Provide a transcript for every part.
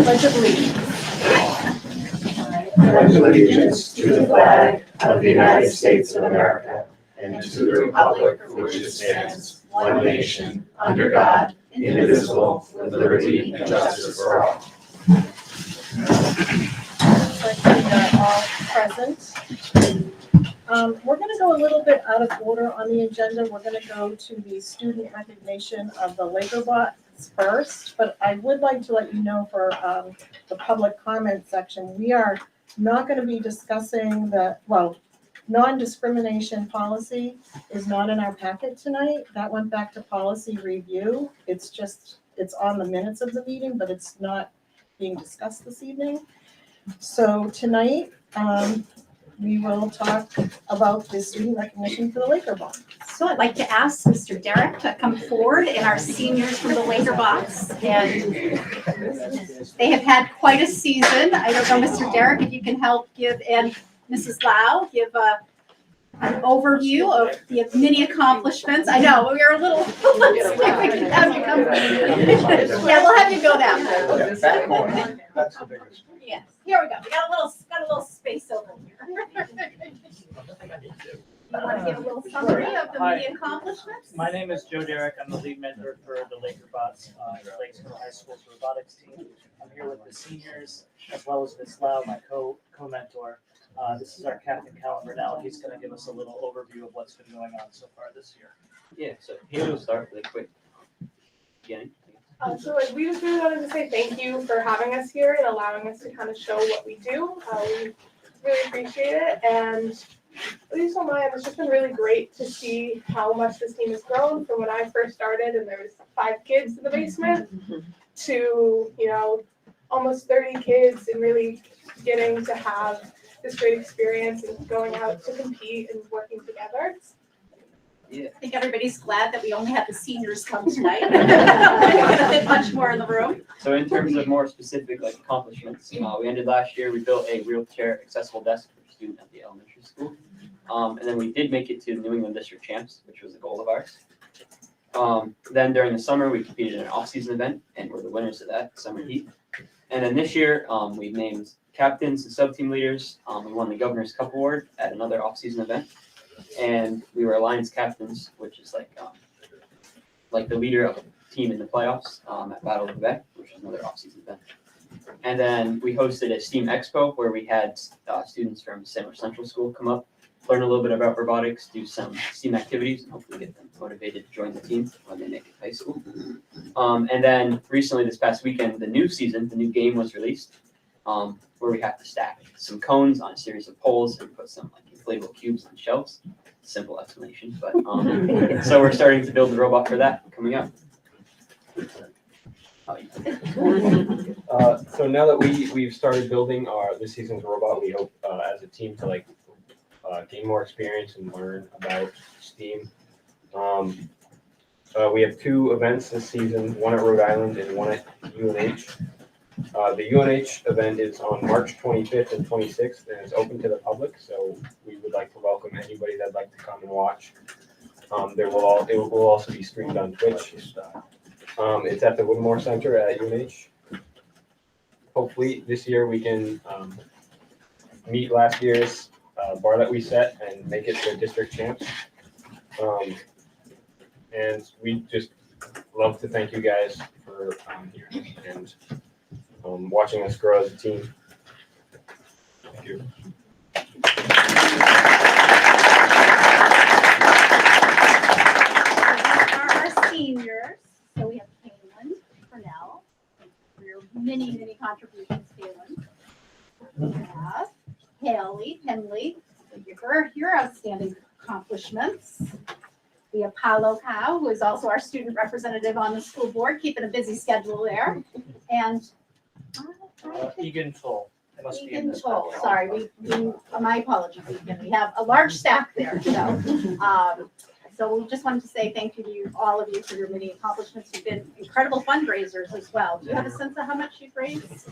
Pledge of allegiance. Pledge allegiance to the flag of the United States of America and to the republic for which it stands, one nation, under God, indivisible, with liberty and justice for all. Looks like we are all present. We're going to go a little bit out of order on the agenda. We're going to go to the student recognition of the Laker Bots first, but I would like to let you know for the public comment section, we are not going to be discussing non-discrimination policy is not in our packet tonight. That went back to policy review. It's on the minutes of the meeting, but it's not being discussed this evening. So tonight, we will talk about the student recognition for the Laker Bots. So I'd like to ask Mr. Derek to come forward and our seniors from the Laker Bots. And they have had quite a season. I don't know, Mr. Derek, if you can help give, and Mrs. Lau, give an overview of the many accomplishments. I know, we are a little, let's see if we can have you come. Yeah, we'll have you go down. That's the biggest. Yes, here we go. We got a little space over here. You want to give a little summary of the many accomplishments? My name is Joe Derek. I'm the lead mentor for the Laker Bots, Lakesville High School's robotics team. I'm here with the seniors as well as Ms. Lau, my co-mentor. This is our captain, Callum Burnell. He's going to give us a little overview of what's been going on so far this year. Yeah, so here we'll start with a quick beginning. We just really wanted to say thank you for having us here and allowing us to kind of show what we do. We really appreciate it, and at least on my end, it's just been really great to see how much this team has grown from when I first started and there was 5 kids in the basement to, almost 30 kids, and really getting to have this great experience and going out to compete and working together. Yeah. I think everybody's glad that we only had the seniors come tonight. We're going to fit much more in the room. So in terms of more specific accomplishments, we ended last year, we built a wheelchair accessible desk for a student at the elementary school. And then we did make it to New England District Champs, which was a goal of ours. Then during the summer, we competed in an off-season event, and we're the winners of that summer heat. And then this year, we named captains and sub-team leaders. We won the Governor's Cup Award at another off-season event. And we were Alliance captains, which is like the leader of a team in the playoffs at Battle of Quebec, which is another off-season event. And then we hosted a STEAM Expo where we had students from Sandwich Central School come up, learn a little bit about robotics, do some STEAM activities, and hopefully get them motivated to join the team when they make it to high school. And then recently, this past weekend, the new game was released, where we have to stack some cones on a series of poles and put some inflatable cubes on shelves. Simple explanation, but so we're starting to build the robot for that coming up. So now that we've started building this season's robot, we hope as a team to gain more experience and learn about STEAM. We have 2 events this season, one at Rhode Island and one at UNH. The UNH event is on March 25th and 26th, and it's open to the public, so we would like to welcome anybody that'd like to come and watch. It will also be streamed on Twitch. It's at the Woodmore Center at UNH. Hopefully this year we can meet last year's bar that we set and make it to district champs. And we just love to thank you guys for here and watching us grow as a team. Thank you. These are our seniors. So we have Caitlin Cornell. For your many contributions, Caitlin. We have Haley Penley. For your outstanding accomplishments. We have Paolo Cow, who is also our student representative on the school board, keeping a busy schedule there. And Egan Toll. Egan Toll, sorry, my apologies, Egan. We have a large staff there, so we just wanted to say thank you to all of you for your many accomplishments. You've been incredible fundraisers as well. Do you have a sense of how much you've raised?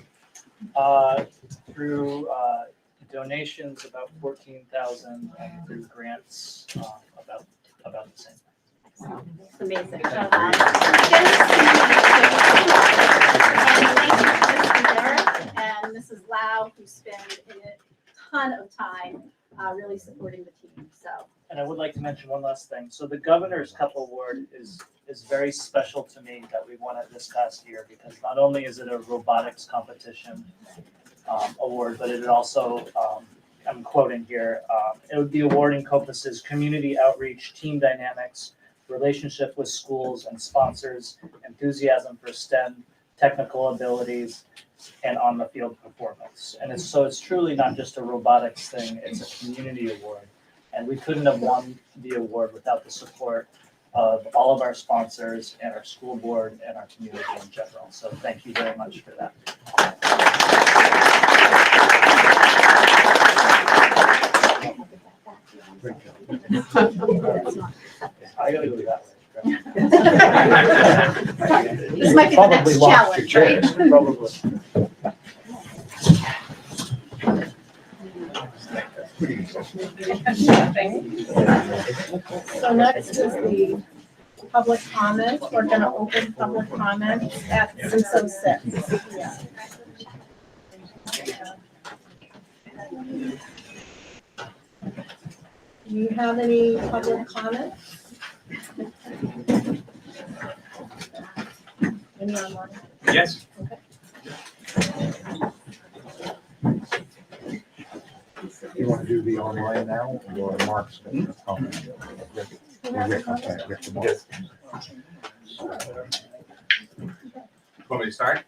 Through donations, about 14,000, and through grants, about the same. It's amazing. And thank you to Mr. Derek and Mrs. Lau, who spend a ton of time really supporting the team, so. And I would like to mention one last thing. So the Governor's Cup Award is very special to me that we won it this past year, because not only is it a robotics competition award, but it also, I'm quoting here, the award encompasses community outreach, team dynamics, relationship with schools and sponsors, enthusiasm for STEM, technical abilities, and on the field performance. And it's truly not just a robotics thing, it's a community award. And we couldn't have won the award without the support of all of our sponsors and our school board and our community in general. So thank you very much for that. I gotta go that way. This might be the next challenge, right? Probably. So next is the public comment. We're gonna open public comment at 6:06. Yeah. Do you have any public comments? Any online? Yes. You want to do the online now, or Mark's going to comment? Who has a comment? Want me to start?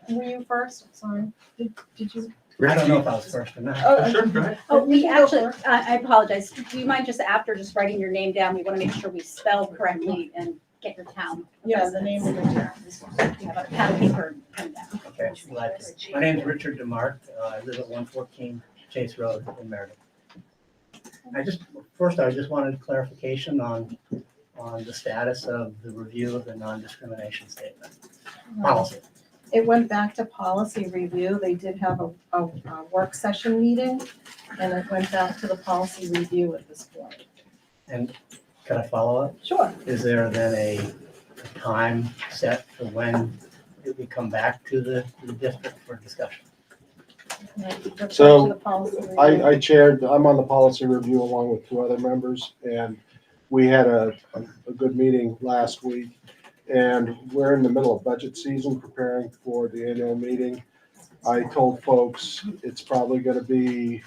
Were you first? Sorry. Did you? I don't know if I was first or not. Oh, Sure, go ahead. Oh, we You can go actually, first. I apologize. Do you mind just after just writing your name down? We want to make sure we spell correctly and get your town. Yeah, the name of the town. You have a pad of paper pen down. Okay, glad to. My name's Richard DeMark. I live at 114 Chase Road in Meredith. I just wanted clarification on the status of the review of the non-discrimination statement policy. It went back to policy review. They did have a work session meeting, and it went back to the policy review at this point. And can I follow up? Sure. Is there then a time set for when it would come back to the district for discussion? So, I'm I chaired, I'm on the policy review along with two other members, and we had a good meeting last week. And we're in the middle of budget season, preparing for the annual meeting. I told folks it's probably gonna be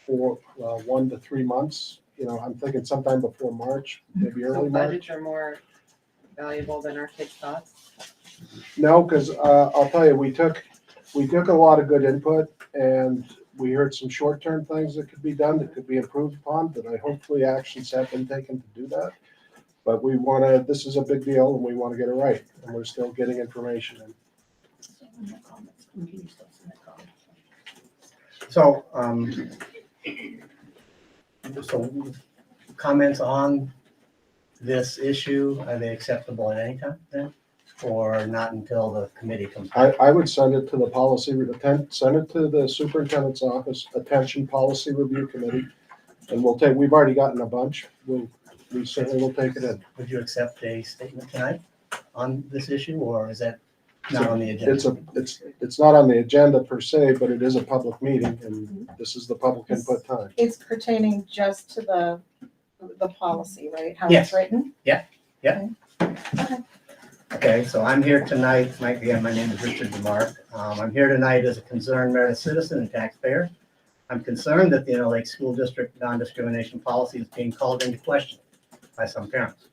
for 1 to 3 months. You know, I'm thinking sometime before March, maybe early March. Budgets are more valuable than our kids' thoughts. No, because I'll tell you, we took a lot of good input, and we heard some short-term things that could be done, that could be improved upon, that I hopefully actions have been taken to do that. But this is a big deal, and we want to get it right, and we're still getting information in. So, comments on this issue, are they acceptable at any time then? Or not until the committee comes back? I would send it to the send it to the superintendent's office, attention policy review committee, and we've already gotten a bunch. We certainly will take it in. Would you accept a statement tonight on this issue, or is that not on the agenda? It's not on the agenda per se, but it is a public meeting, and this is the public input time. It's pertaining just to the policy, right? How Yes. it's written? Okay, so I'm here tonight, again, my name is Richard DeMark. I'm here tonight as a concerned Meredith citizen and taxpayer. I'm concerned that the Inner Lake School District non-discrimination policy is being called into question by some parents.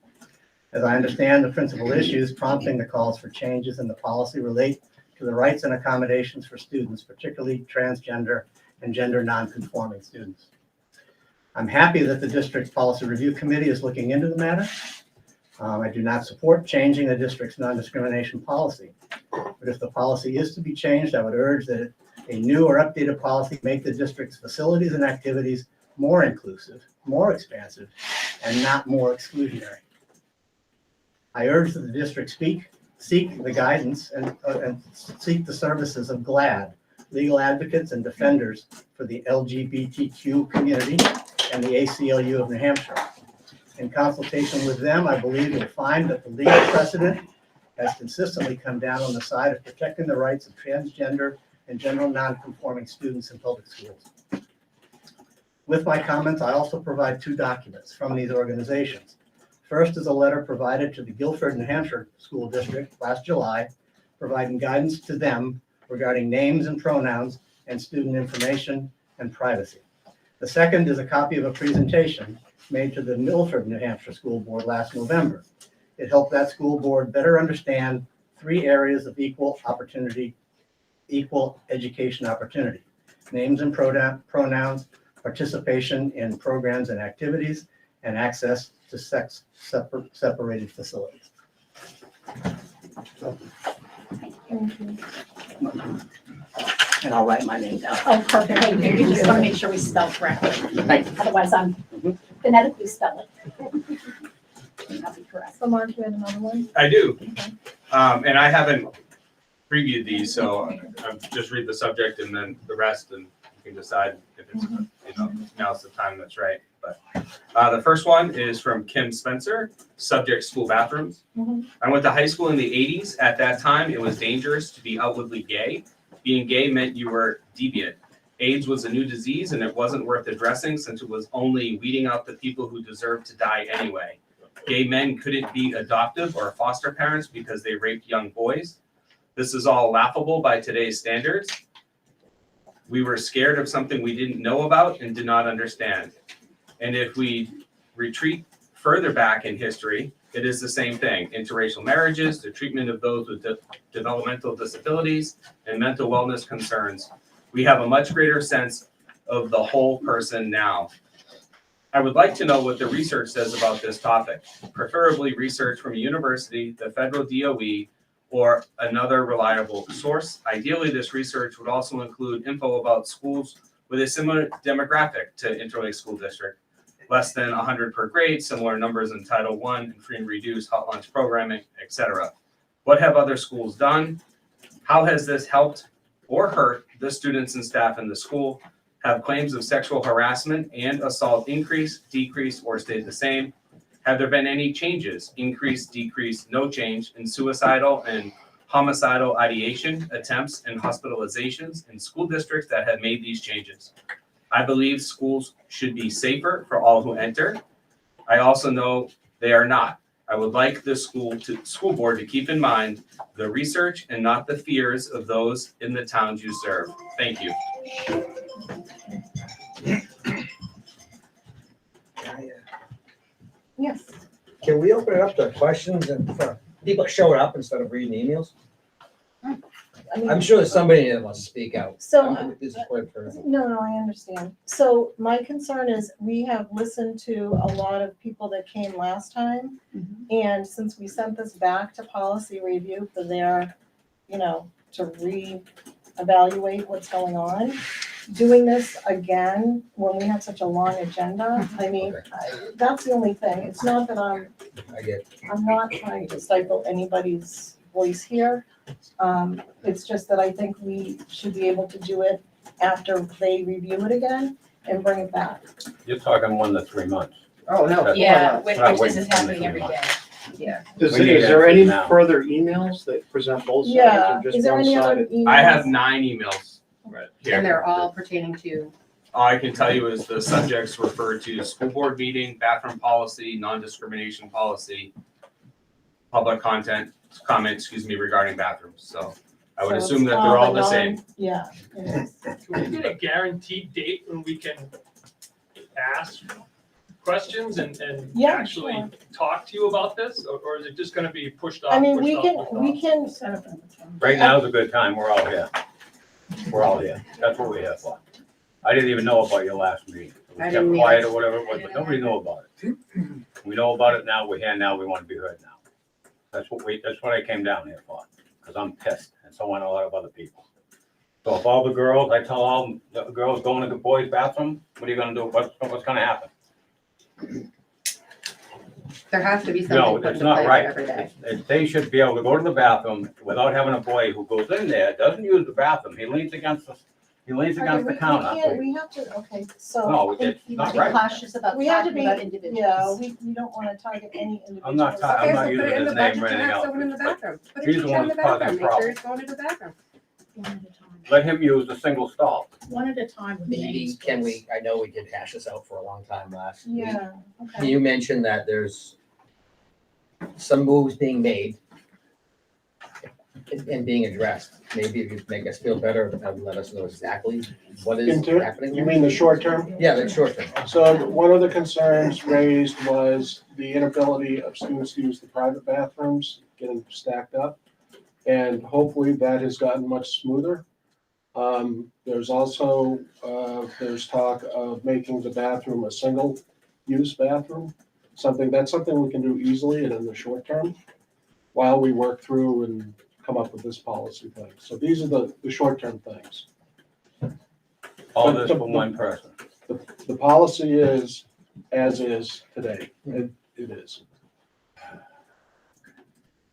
As I understand, the principal issues prompting the calls for changes in the policy relate to the rights and accommodations for students, particularly transgender and gender non-conforming students. I'm happy that the district's policy review committee is looking into the matter. I do not support changing the district's non-discrimination policy. But if the policy is to be changed, I would urge that a new or updated policy make the district's facilities and activities more inclusive, more expansive, and not more exclusionary. I urge that the district seek the guidance and seek the services of GLAAD, legal advocates and defenders for the LGBTQ community, and the ACLU of New Hampshire. In consultation with them, I believe you'll find that the legal precedent has consistently come down on the side of protecting the rights of transgender and general nonconforming students in public schools. With my comments, I also provide 2 documents from these organizations. First is a letter provided to the Guilford, New Hampshire School District last July, providing guidance to them regarding names and pronouns and student information and privacy. The second is a copy of a presentation made to the Milford, New Hampshire School Board last November. It helped that school board better understand 3 areas of equal education opportunity: names and pronouns, participation in programs and activities, and access to separated facilities. And I'll write my name down. Oh, perfect. Thank you. You just want to make sure we spell correctly. Otherwise, I'm phonetically spell it. That'll be correct. So Mark, you had another one? I do. And I haven't previewed these, so I'll just read the subject and then the rest, and you can decide if it's, now's the time that's right. But the first one is from Kim Spencer, subject school bathrooms. I went to high school in the 80s. At that time, it was dangerous to be outwardly gay. Being gay meant you were deviant. AIDS was a new disease, and it wasn't worth addressing since it was only weeding out the people who deserved to die anyway. Gay men couldn't be adoptive or foster parents because they raped young boys. This is all laughable by today's standards. We were scared of something we didn't know about and did not understand. And if we retreat further back in history, it is the same thing. Interracial marriages, the treatment of those with developmental disabilities, and mental wellness concerns. We have a much greater sense of the whole person now. I would like to know what the research says about this topic, preferably research from a university, the federal DOE, or another reliable source. Ideally, this research would also include info about schools with a similar demographic to Interlake School District. Less than 100 per grade, similar numbers in Title I, and free and reduced hot lunch programming, etc. What have other schools done? How has this helped or hurt the students and staff in the school? Have claims of sexual harassment and assault increased, decreased, or stayed the same? Have there been any changes, increase, decrease, no change in suicidal and homicidal ideation, attempts, and hospitalizations in school districts that have made these changes? I believe schools should be safer for all who enter. I also know they are not. I would like the school board to keep in mind the research and not the fears of those in the towns you serve. Thank you. Yes. Can we open it up to questions and for people showing up instead of reading emails? I mean, I'm sure there's somebody that wants to speak out. So, I'm disappointed for them. no, I understand. So my concern is we have listened to a lot of people that came last time. And since we sent this back to policy review for their, to reevaluate what's going on, doing this again when we have such a long agenda, I mean, that's the only thing. It's not that I'm not trying to stifle anybody's voice here. It's just that I think we should be able to do it after they review it again and bring it back. You're talking 1 to 3 months. Oh, no. Yeah, We're not which this is waiting for happening them every to day. Yeah. Is We need there any answers now. further emails that present both sides Yeah, or just is there any other one-sided? emails? I have 9 emails right here. And they're all pertaining to, All I can tell you is the subjects refer to school board meeting, bathroom policy, non-discrimination policy, public comment, regarding bathrooms. So I would So assume it's that they're all the the same. Yeah. it is. Can we get a guaranteed date when we can ask questions and Yeah, actually sure. talk to you about this? Or is it just gonna be pushed off? I mean, pushed off? we can, Right now is a good time. We're all here. We're all here. That's what we're here for. I didn't even know about your last meeting. We I kept didn't quiet either. or whatever it was, but nobody knew about it. We know about it now. We're here now. We want to be heard now. That's what I came down here for, because I'm pissed, and so are a lot of other people. So if all the girls, I tell all the girls going to the boys' bathroom, what are you gonna do? What's gonna happen? there has to be No, something put that's into not place right. every day. They should be able to go to the bathroom without having a boy who goes in there, doesn't use the bathroom. He leans against He leans Okay, against we the counter. can't, we have to, okay, so. No, I think it's you not must be right. cautious about We have to talking be, about individuals. yeah, we don't wanna target any individual. I'm not ta- I'm not using his name or anything else. Someone in the but bathroom. Put a he's the teacher one in the who's causing bathroom. Make sure problems. it's going to the bathroom. Let him use the single stall. One at a time with the Maybe, names, can please. we, I know we did hash this out for a long time last week. Yeah, okay. You mentioned that there's some moves being made and being addressed. Maybe if you make us feel better, let us know exactly what is Into- happening. You mean the short term? Yeah, that's short term. So one of the concerns raised was the inability of students to use the private bathrooms, getting stacked up. And hopefully that has gotten much smoother. There's also, there's talk of making the bathroom a single-use bathroom. That's something we can do easily and in the short term while we work through and come up with this policy thing. So these are the short-term things. All But this the- for one person. The policy is as is today. It is.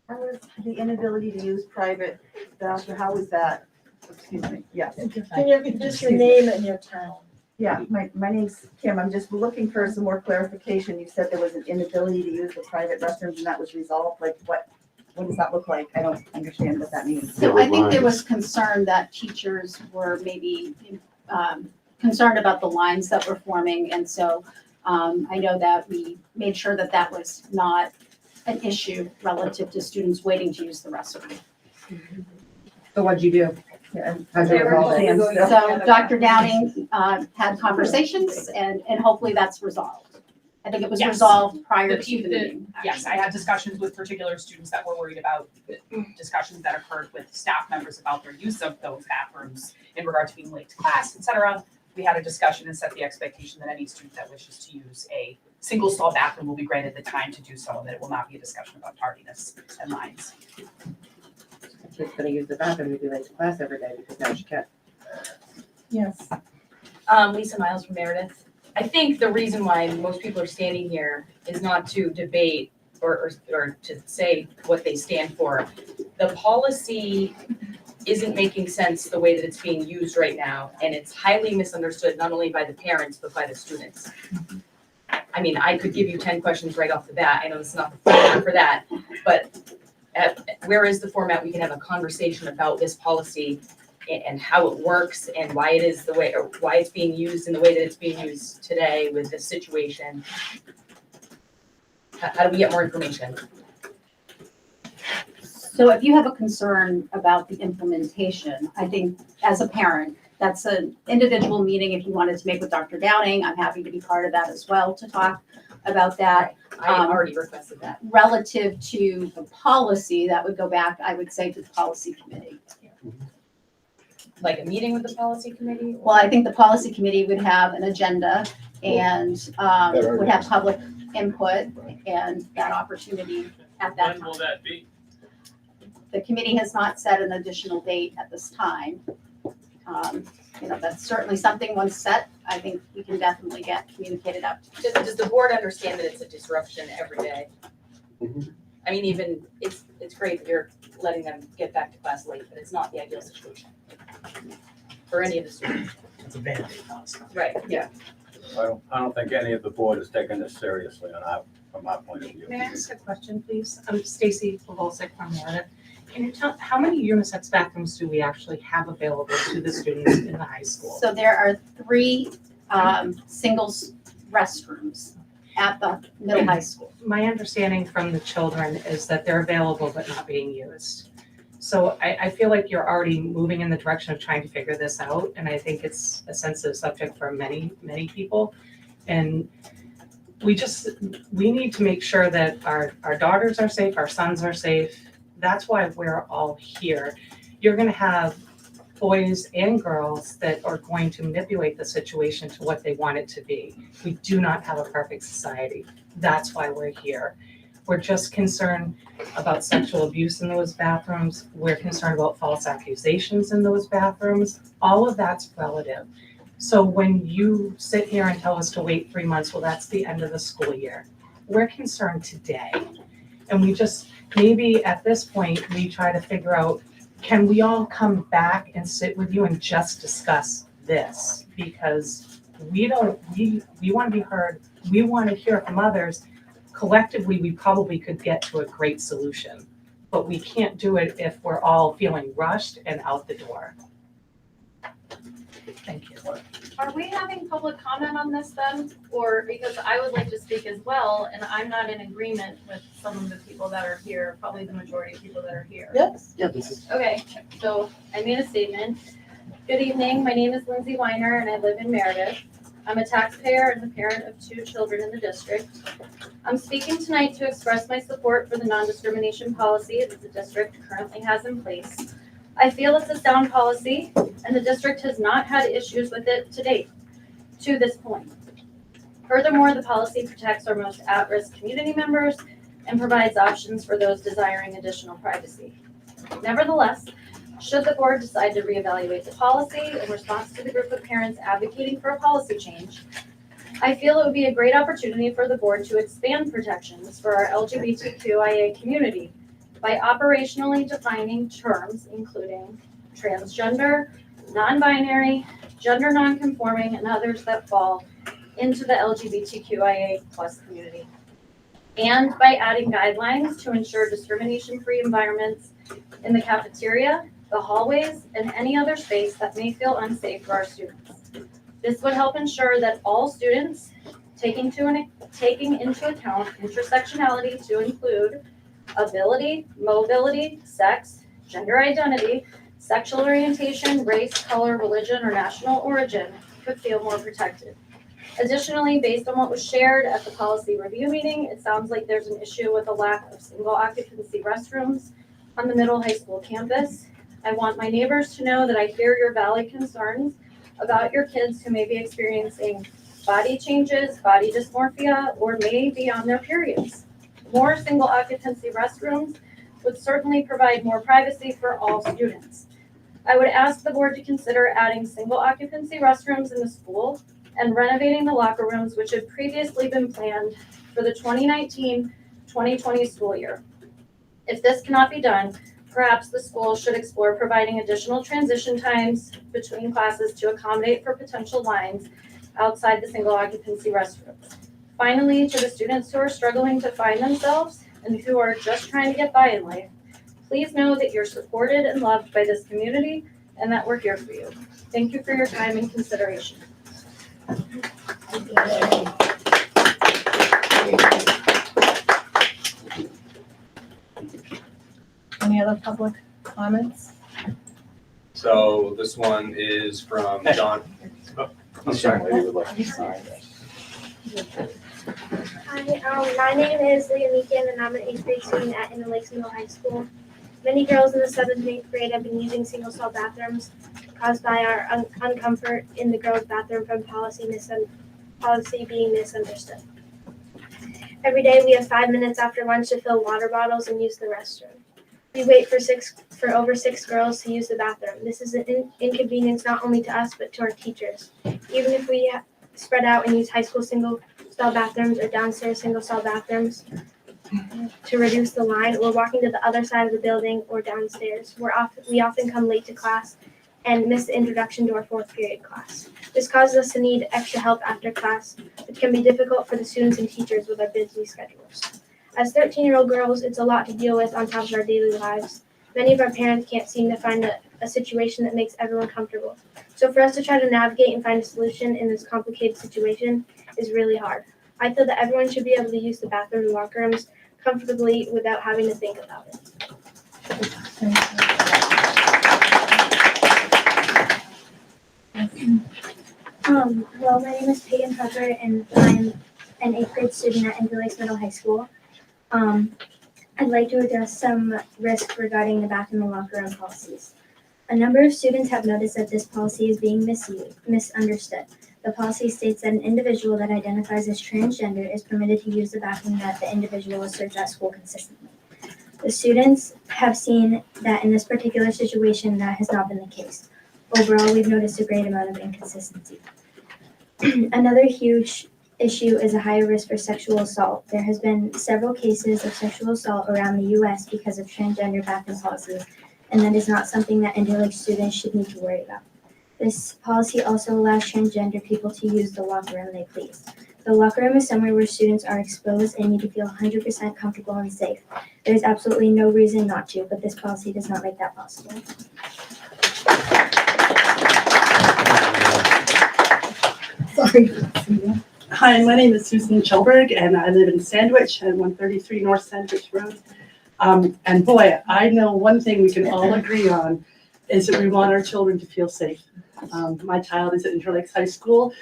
How is the inability to use private bathroom, how is that? Excuse me, yes. Can you, just your name and your town? Yeah, my name's Kim. I'm just looking for some more clarification. You said there was an inability to use the private restrooms and that was resolved. Like what does that look like? I don't understand what that means. So I think there was concern that teachers were maybe concerned about the lines that were forming. And so I know that we made sure that that was not an issue relative to students waiting to use the restroom. So what'd you do? Yeah, How'd you resolve it? So Dr. Downing had conversations and hopefully that's resolved. I think it was Yes. resolved prior to the meeting. Yes, I had discussions with particular students that were worried about discussions that occurred with staff members about their use of those bathrooms in regard to being late to class, et cetera. We had a discussion and set the expectation that any student that wishes to use a single stall bathroom will be granted the time to do so, and that it will not be a discussion about tardiness and lines. She's gonna use the bathroom to be late to class every day because now she can't. Yes. Lisa Miles from Meredith. I think the reason why most people are standing here is not to debate or to say what they stand for. The policy isn't making sense the way that it's being used right now, and it's highly misunderstood, not only by the parents, but by the students. I mean, I could give you 10 questions right off the bat. I know this is not the format for that, but where is the format we can have a conversation about this policy and how it works and why it is the way, or why it's being used in the way that it's being used today with this situation? How do we get more information? So if you have a concern about the implementation, I think as a parent, that's an individual meeting if you wanted to make with Dr. Downing. I'm happy to be part of that as well to talk about that. I already requested that. Relative to the policy, that would go back, I would say, to the policy committee. Like a meeting with the policy committee? Well, I think the policy committee would have an agenda and would have public input and that opportunity at that When time. will that be? The committee has not set an additional date at this time. That's certainly something once set, I think we can definitely get communicated out. Does the board understand that it's a disruption every day? Mhm. I mean, even, it's great that you're letting them get back to class late, but it's not the ideal situation for any of the students. It's a Band-Aid, honestly. Right, yeah. I don't think any of the board is taking this seriously from our point of view. May I ask a question, please? I'm Stacy Pavolsek from Meredith. Can you tell, how many unisex bathrooms do we actually have available to the students in the high school? So there are 3 singles restrooms at the middle high school. My understanding from the children is that they're available but not being used. So I feel like you're already moving in the direction of trying to figure this out, and I think it's a sensitive subject for many, many people. And we need to make sure that our daughters are safe, our sons are safe. That's why we're all here. You're gonna have boys and girls that are going to manipulate the situation to what they want it to be. We do not have a perfect society. That's why we're here. We're just concerned about sexual abuse in those bathrooms. We're concerned about false accusations in those bathrooms. All of that's relative. So when you sit here and tell us to wait 3 months, well, that's the end of the school year. We're concerned today. And we just, maybe at this point, we try to figure out, can we all come back and sit with you and just discuss this, because we want to be heard, we want to hear from others. Collectively, we probably could get to a great solution, but we can't do it if we're all feeling rushed and out the door. Thank you. Are we having public comment on this then? Or, because I would like to speak as well, and I'm not in agreement with some of the people that are here, probably the majority of people that are here. Yes. Okay, so I made a statement. Good evening, my name is Lindsay Weiner and I live in Meredith. I'm a taxpayer and the parent of 2 children in the district. I'm speaking tonight to express my support for the non-discrimination policy that the district currently has in place. I feel it's a sound policy and the district has not had issues with it to this point. Furthermore, the policy protects our most at-risk community members and provides options for those desiring additional privacy. Nevertheless, should the board decide to reevaluate the policy in response to the group of parents advocating for a policy change, I feel it would be a great opportunity for the board to expand protections for our LGBTQIA community by operationally defining terms including transgender, non-binary, gender non-conforming, and others that fall into the LGBTQIA+ community. And by adding guidelines to ensure discrimination-free environments in the cafeteria, the hallways, and any other space that may feel unsafe for our students. This would help ensure that all students, taking into account intersectionality to include ability, mobility, sex, gender identity, sexual orientation, race, color, religion, or national origin, could feel more protected. Additionally, based on what was shared at the policy review meeting, it sounds like there's an issue with a lack of single occupancy restrooms on the middle high school campus. I want my neighbors to know that I hear your valid concerns about your kids who may be experiencing body changes, body dysmorphia, or may be on their periods. More single occupancy restrooms would certainly provide more privacy for all students. I would ask the board to consider adding single occupancy restrooms in the school and renovating the locker rooms which had previously been planned for the 2019-2020 school year. If this cannot be done, perhaps the school should explore providing additional transition times between classes to accommodate for potential lines outside the single occupancy restrooms. Finally, to the students who are struggling to find themselves and who are just trying to get by in life, please know that you're supported and loved by this community and that we're here for you. Thank you for your time and consideration. Any other public comments? So this one is from John. Oh, I'm sorry. Hi, my name is Leah Meekin and I'm an 8th grade student at Inner Lakes Middle High School. Many girls in the 7th and 8th grade have been using single-stall bathrooms caused by our uncomfort in the girls' bathroom from policy being misunderstood. Every day we have 5 minutes after lunch to fill water bottles and use the restroom. We wait for over 6 girls to use the bathroom. This is an inconvenience not only to us but to our teachers. Even if we spread out and use high school single-stall bathrooms or downstairs single-stall bathrooms to reduce the line, we're walking to the other side of the building or downstairs. We often come late to class and miss the introduction to our 4th period class. This causes us to need extra help after class, which can be difficult for the students and teachers with our busy schedules. As 13-year-old girls, it's a lot to deal with on top of our daily lives. Many of our parents can't seem to find a situation that makes everyone comfortable. So for us to try to navigate and find a solution in this complicated situation is really hard. I feel that everyone should be able to use the bathroom and locker rooms comfortably without having to think about it. Well, my name is Peyton Tucker, and I'm an 8th grade student at Inner Lakes Middle High School. I'd like to address some risk regarding the bathroom and locker room policies. A number of students have noticed that this policy is being misunderstood. The policy states that an individual that identifies as transgender is permitted to use the bathroom that the individual asserts at school consistently. The students have seen that in this particular situation, that has not been the case. Overall, we've noticed a great amount of inconsistency. Another huge issue is a higher risk for sexual assault. There has been several cases of sexual assault around the U.S. because of transgender bathroom policies, and that is not something that Inner Lakes students should need to worry about. This policy also allows transgender people to use the locker room they please. The locker room is somewhere where students are exposed and need to feel 100% comfortable and safe. There is absolutely no reason not to, but this policy does not make that possible. Sorry. Hi, my name is Susan Chelberg, and I live in Sandwich at 133 North Sandwich Road. And boy, I know one thing we can all agree on is that we want our children to feel safe. My child is at Interlakes High School,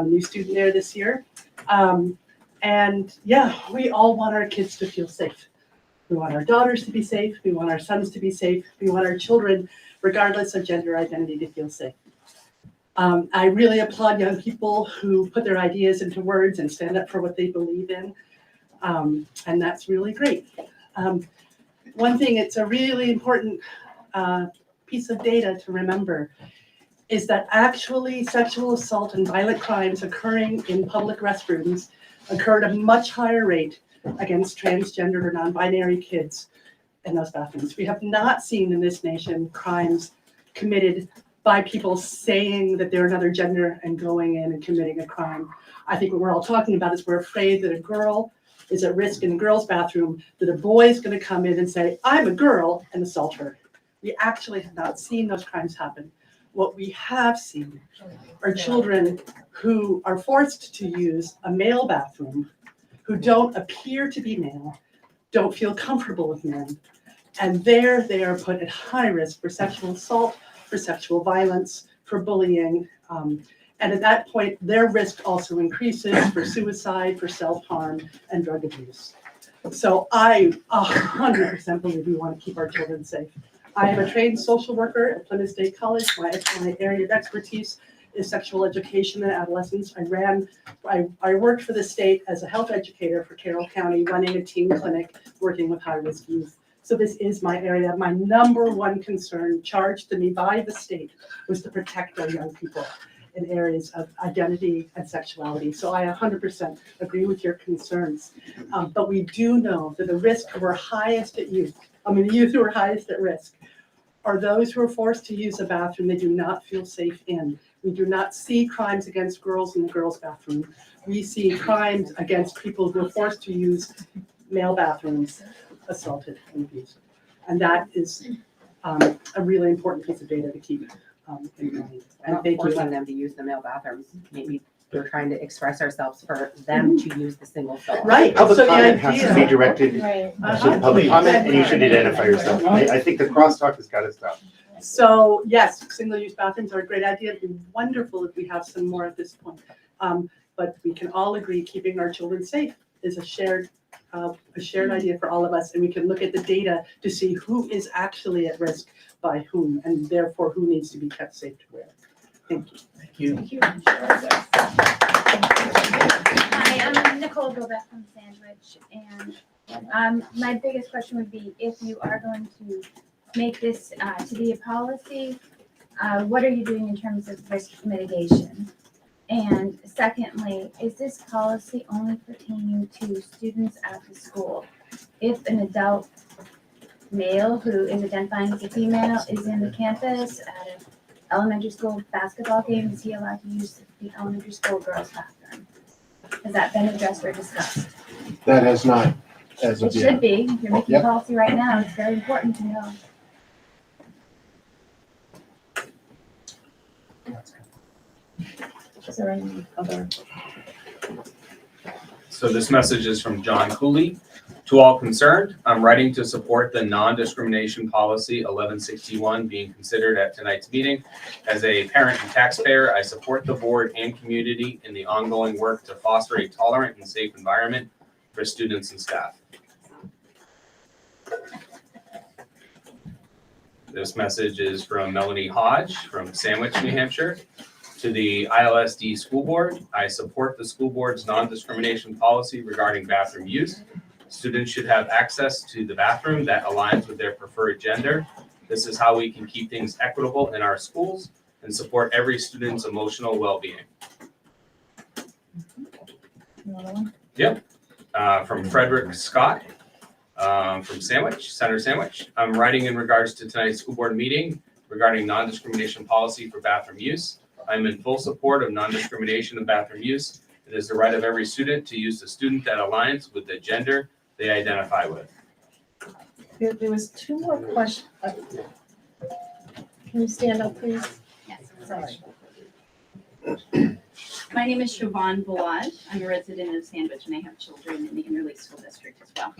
new student there this year. And yeah, we all want our kids to feel safe. We want our daughters to be safe. We want our sons to be safe. We want our children, regardless of gender identity, to feel safe. I really applaud young people who put their ideas into words and stand up for what they believe in. And that's really great. One thing, it's a really important piece of data to remember is that actually sexual assault and violent crimes occurring in public restrooms occur at a much higher rate against transgender or non-binary kids in those bathrooms. We have not seen in this nation crimes committed by people saying that they're another gender and going in and committing a crime. I think what we're all talking about is we're afraid that a girl is at risk in a girl's bathroom, that a boy is going to come in and say, I'm a girl, and assault her. We actually have not seen those crimes happen. What we have seen are children who are forced to use a male bathroom, who don't appear to be male, don't feel comfortable with men, and there they are put at high risk for sexual assault, for sexual violence, for bullying, and at that point, their risk also increases for suicide, for self-harm, and drug abuse. So I 100% believe we want to keep our children safe. I am a trained social worker at Plymouth State College. My area of expertise is sexual education and adolescence. I worked for the state as a health educator for Carroll County, running a teen clinic, working with high-risk youth. So this is my area. My number one concern charged to me by the state was to protect our young people in areas of identity and sexuality. So I 100% agree with your concerns. But we do know that the risk who are highest at youth, the youth who are highest at risk, are those who are forced to use a bathroom they do not feel safe in. We do not see crimes against girls in the girls' bathroom. We see crimes against people who are forced to use male bathrooms, assaulted and abused. And that is a really important piece of data to keep in mind. We're not forcing them to use the male bathrooms. Maybe we're trying to express ourselves for them to use the single stall. Right. Public So the comment has to be idea- directed Right. to the public comment, and you should identify yourself. I think the crosstalk has got to stop. So yes, single-use bathrooms are a great idea. It'd be wonderful if we have some more at this point. But we can all agree keeping our children safe is a shared idea for all of us, and we can look at the data to see who is actually at risk by whom, and therefore who needs to be kept safe to where. Thank you. Thank you. Hi, I'm Nicole Gobet from Sandwich, and my biggest question would be, if you are going to make this to be a policy, what are you doing in terms of risk mitigation? And secondly, is this policy only pertaining to students at the school? If an adult male who is identifying as a female is in the campus at an elementary school basketball game, is he allowed to use the elementary school girls' bathroom? Has that been addressed or discussed? That has not, as It of yet. should be. If you're making Yep. policy right now, it's very important to know. Is there any other? So this message is from John Cooley. To all concerned, I'm writing to support the non-discrimination policy 1161 being considered at tonight's meeting. As a parent and taxpayer, I support the board and community in the ongoing work to foster a tolerant and safe environment for students and staff. This message is from Melanie Hodge from Sandwich, New Hampshire. To the ILSD School Board, I support the school board's non-discrimination policy regarding bathroom use. Students should have access to the bathroom that aligns with their preferred gender. This is how we can keep things equitable in our schools and support every student's emotional well-being. Yep. From Frederick Scott, from Sandwich, Center Sandwich. I'm writing in regards to tonight's school board meeting. regarding non-discrimination policy for bathroom use. I am in full support of non-discrimination of bathroom use. It is the right of every student to use the student that aligns with the gender they identify with. There was two more questions. Can you stand up, please? Yes. Sorry. My name is Siobhan Balaj. I'm a resident of Sandwich and I have children in the Interlake School District as well.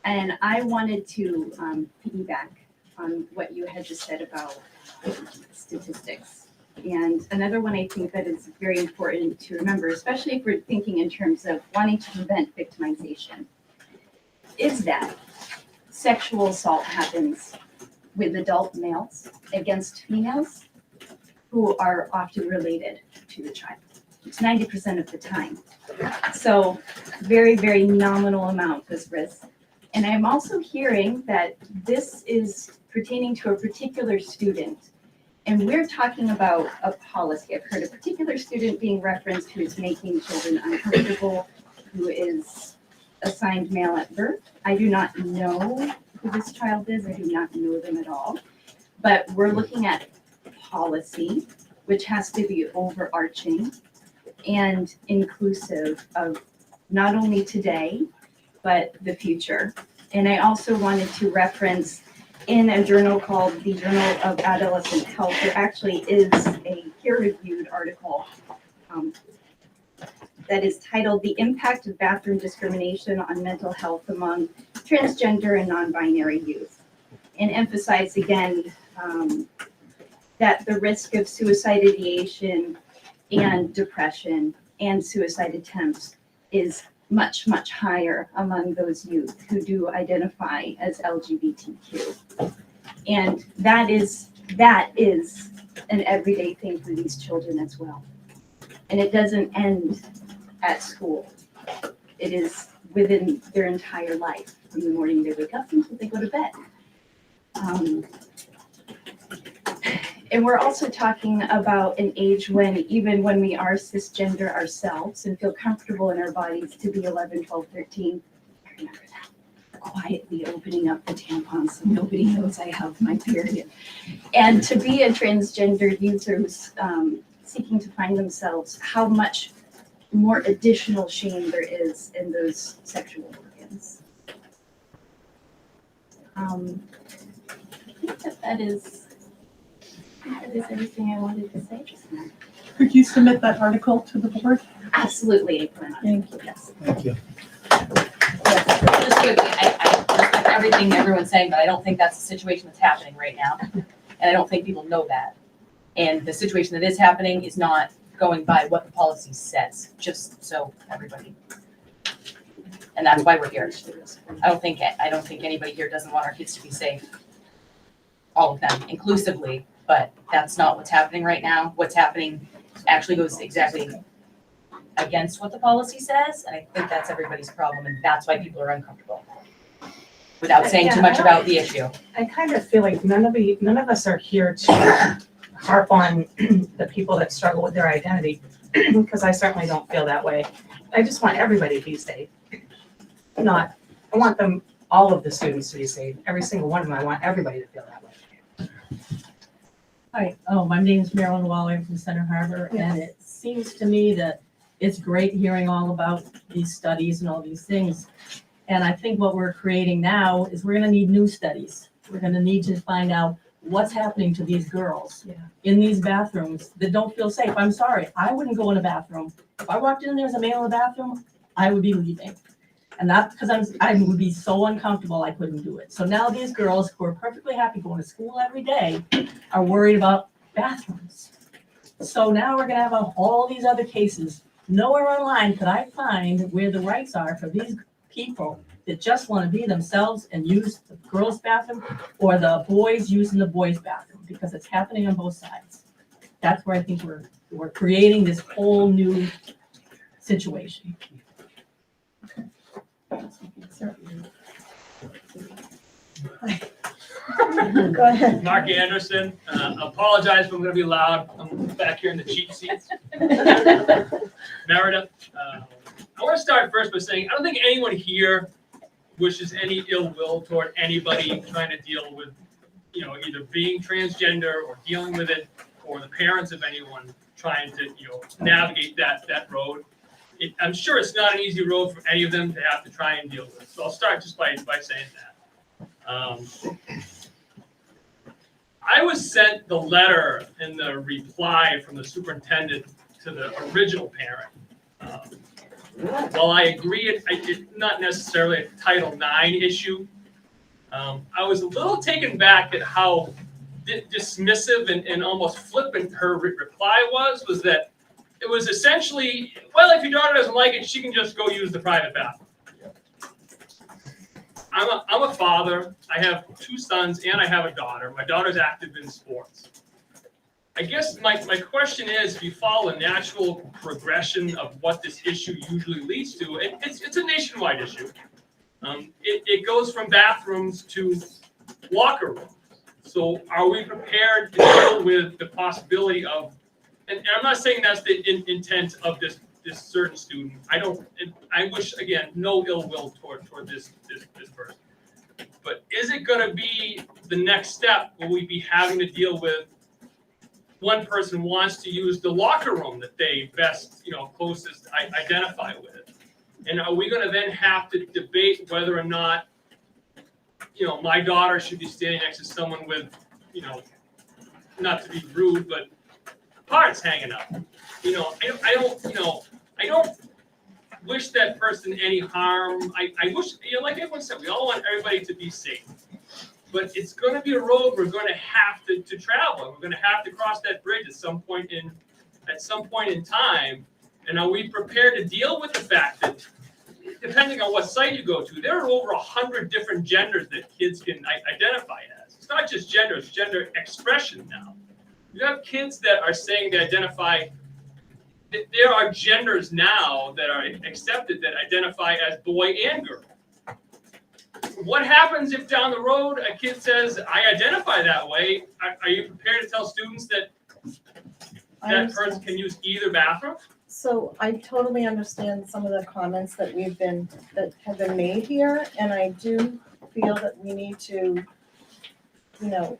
And I wanted to piggyback on what you had just said about statistics. And another one I think that is very important to remember, especially if we're thinking in terms of wanting to prevent victimization, is that sexual assault happens with adult males against females who are often related to the child. It's 90% of the time. So very, very nominal amount is risk. And I'm also hearing that this is pertaining to a particular student. And we're talking about a policy. I've heard a particular student being referenced who is making children uncomfortable, who is assigned male at birth. I do not know who this child is. I do not know them at all. But we're looking at policy, which has to be overarching and inclusive of not only today, but the future. And I also wanted to reference in a journal called the Journal of Adolescent Health, there actually is a peer-reviewed article that is titled The Impact of Bathroom Discrimination on Mental Health Among Transgender and Non-Binary Youth, and emphasize again that the risk of suicide ideation and depression and suicide attempts is much, much higher among those youth who do identify as LGBTQ. And that is an everyday thing for these children as well. And it doesn't end at school. It is within their entire life, from the morning they wake up until they go to bed. And we're also talking about an age when, even when we are cisgender ourselves and feel comfortable in our bodies to be 11, 12, 13, I remember that, quietly opening up the tampon so nobody knows I have my period. And to be a transgender youth who's seeking to find themselves, how much more additional shame there is in those sexual organs. I think that is everything I wanted to say just now. Could you submit that article to the board? Absolutely, I plan on. Thank you. Yes. Thank you. Just quickly, I respect everything everyone's saying, but I don't think that's the situation that's happening right now. And I don't think people know that. And the situation that is happening is not going by what the policy says, just so everybody. And that's why we're here. I don't think anybody here doesn't want our kids to be safe. All of them, inclusively, but that's not what's happening right now. What's happening actually goes exactly against what the policy says, and I think that's everybody's problem, and that's why people are uncomfortable. Without saying too much about the issue. I kind of feel like none of us are here to harp on the people that struggle with their identity, because I certainly don't feel that way. I just want everybody to be safe. I want all of the students to be safe. Every single one of them, I want everybody to feel that way. Hi, my name is Marilyn Waller from Center Harbor, and it seems to me that it's great hearing all about these studies and all these things. And I think what we're creating now is we're gonna need new studies. We're gonna need to find out what's happening to these girls in these bathrooms that don't feel safe. I'm sorry, I wouldn't go in a bathroom. If I walked in and there was a male in the bathroom, I would be leaving. And not because I would be so uncomfortable I couldn't do it. So now these girls who are perfectly happy going to school every day are worried about bathrooms. So now we're gonna have all these other cases. Nowhere online could I find where the rights are for these people that just want to be themselves and use the girls' bathroom or the boys using the boys' bathroom, because it's happening on both sides. That's where I think we're creating this whole new situation. Go ahead. Mark Anderson, apologize if I'm gonna be loud, I'm back here in the cheap seats. Meredith, I wanna start first by saying, I don't think anyone here wishes any ill will toward anybody trying to deal with you know, either being transgender or dealing with it, or the parents of anyone trying to, you know, navigate that road. I'm sure it's not an easy road for any of them to have to try and deal with. So I'll start just by saying that. I was sent the letter and the reply from the superintendent to the original parent. While I agree it's not necessarily a Title IX issue, I was a little taken back at how dismissive and almost flippant her reply was that it was essentially, well, if your daughter doesn't like it, she can just go use the private bathroom. I'm a father. I have 2 sons and I have a daughter. My daughter's active in sports. I guess my question is, if you follow a natural progression of what this issue usually leads to, it's a nationwide issue. It goes from bathrooms to locker rooms. So are we prepared to deal with the possibility of, and I'm not saying that's the intent of this certain student. I wish, again, no ill will toward this person. But is it going to be the next step? Will we be having to deal with one person wants to use the locker room that they best, you know, closest identify with? And are we going to then have to debate whether or not, you know, my daughter should be standing next to someone with, you know, not to be rude, but parts hanging up? You know, I don't wish that person any harm. I wish, you know, like everyone said, we all want everybody to be safe. But it's going to be a road we're going to have to travel. And we're going to have to cross that bridge at some point in time. And are we prepared to deal with the fact that, depending on what site you go to, there are over 100 different genders that kids can identify as. It's not just gender; it's gender expression now. You have kids that are saying they identify. There are genders now that are accepted that identify as boy and girl. What happens if down the road a kid says, I identify that way? Are you prepared to tell students that that person can use either bathroom? So I totally understand some of the comments that have been made here, and I do feel that we need to, you know,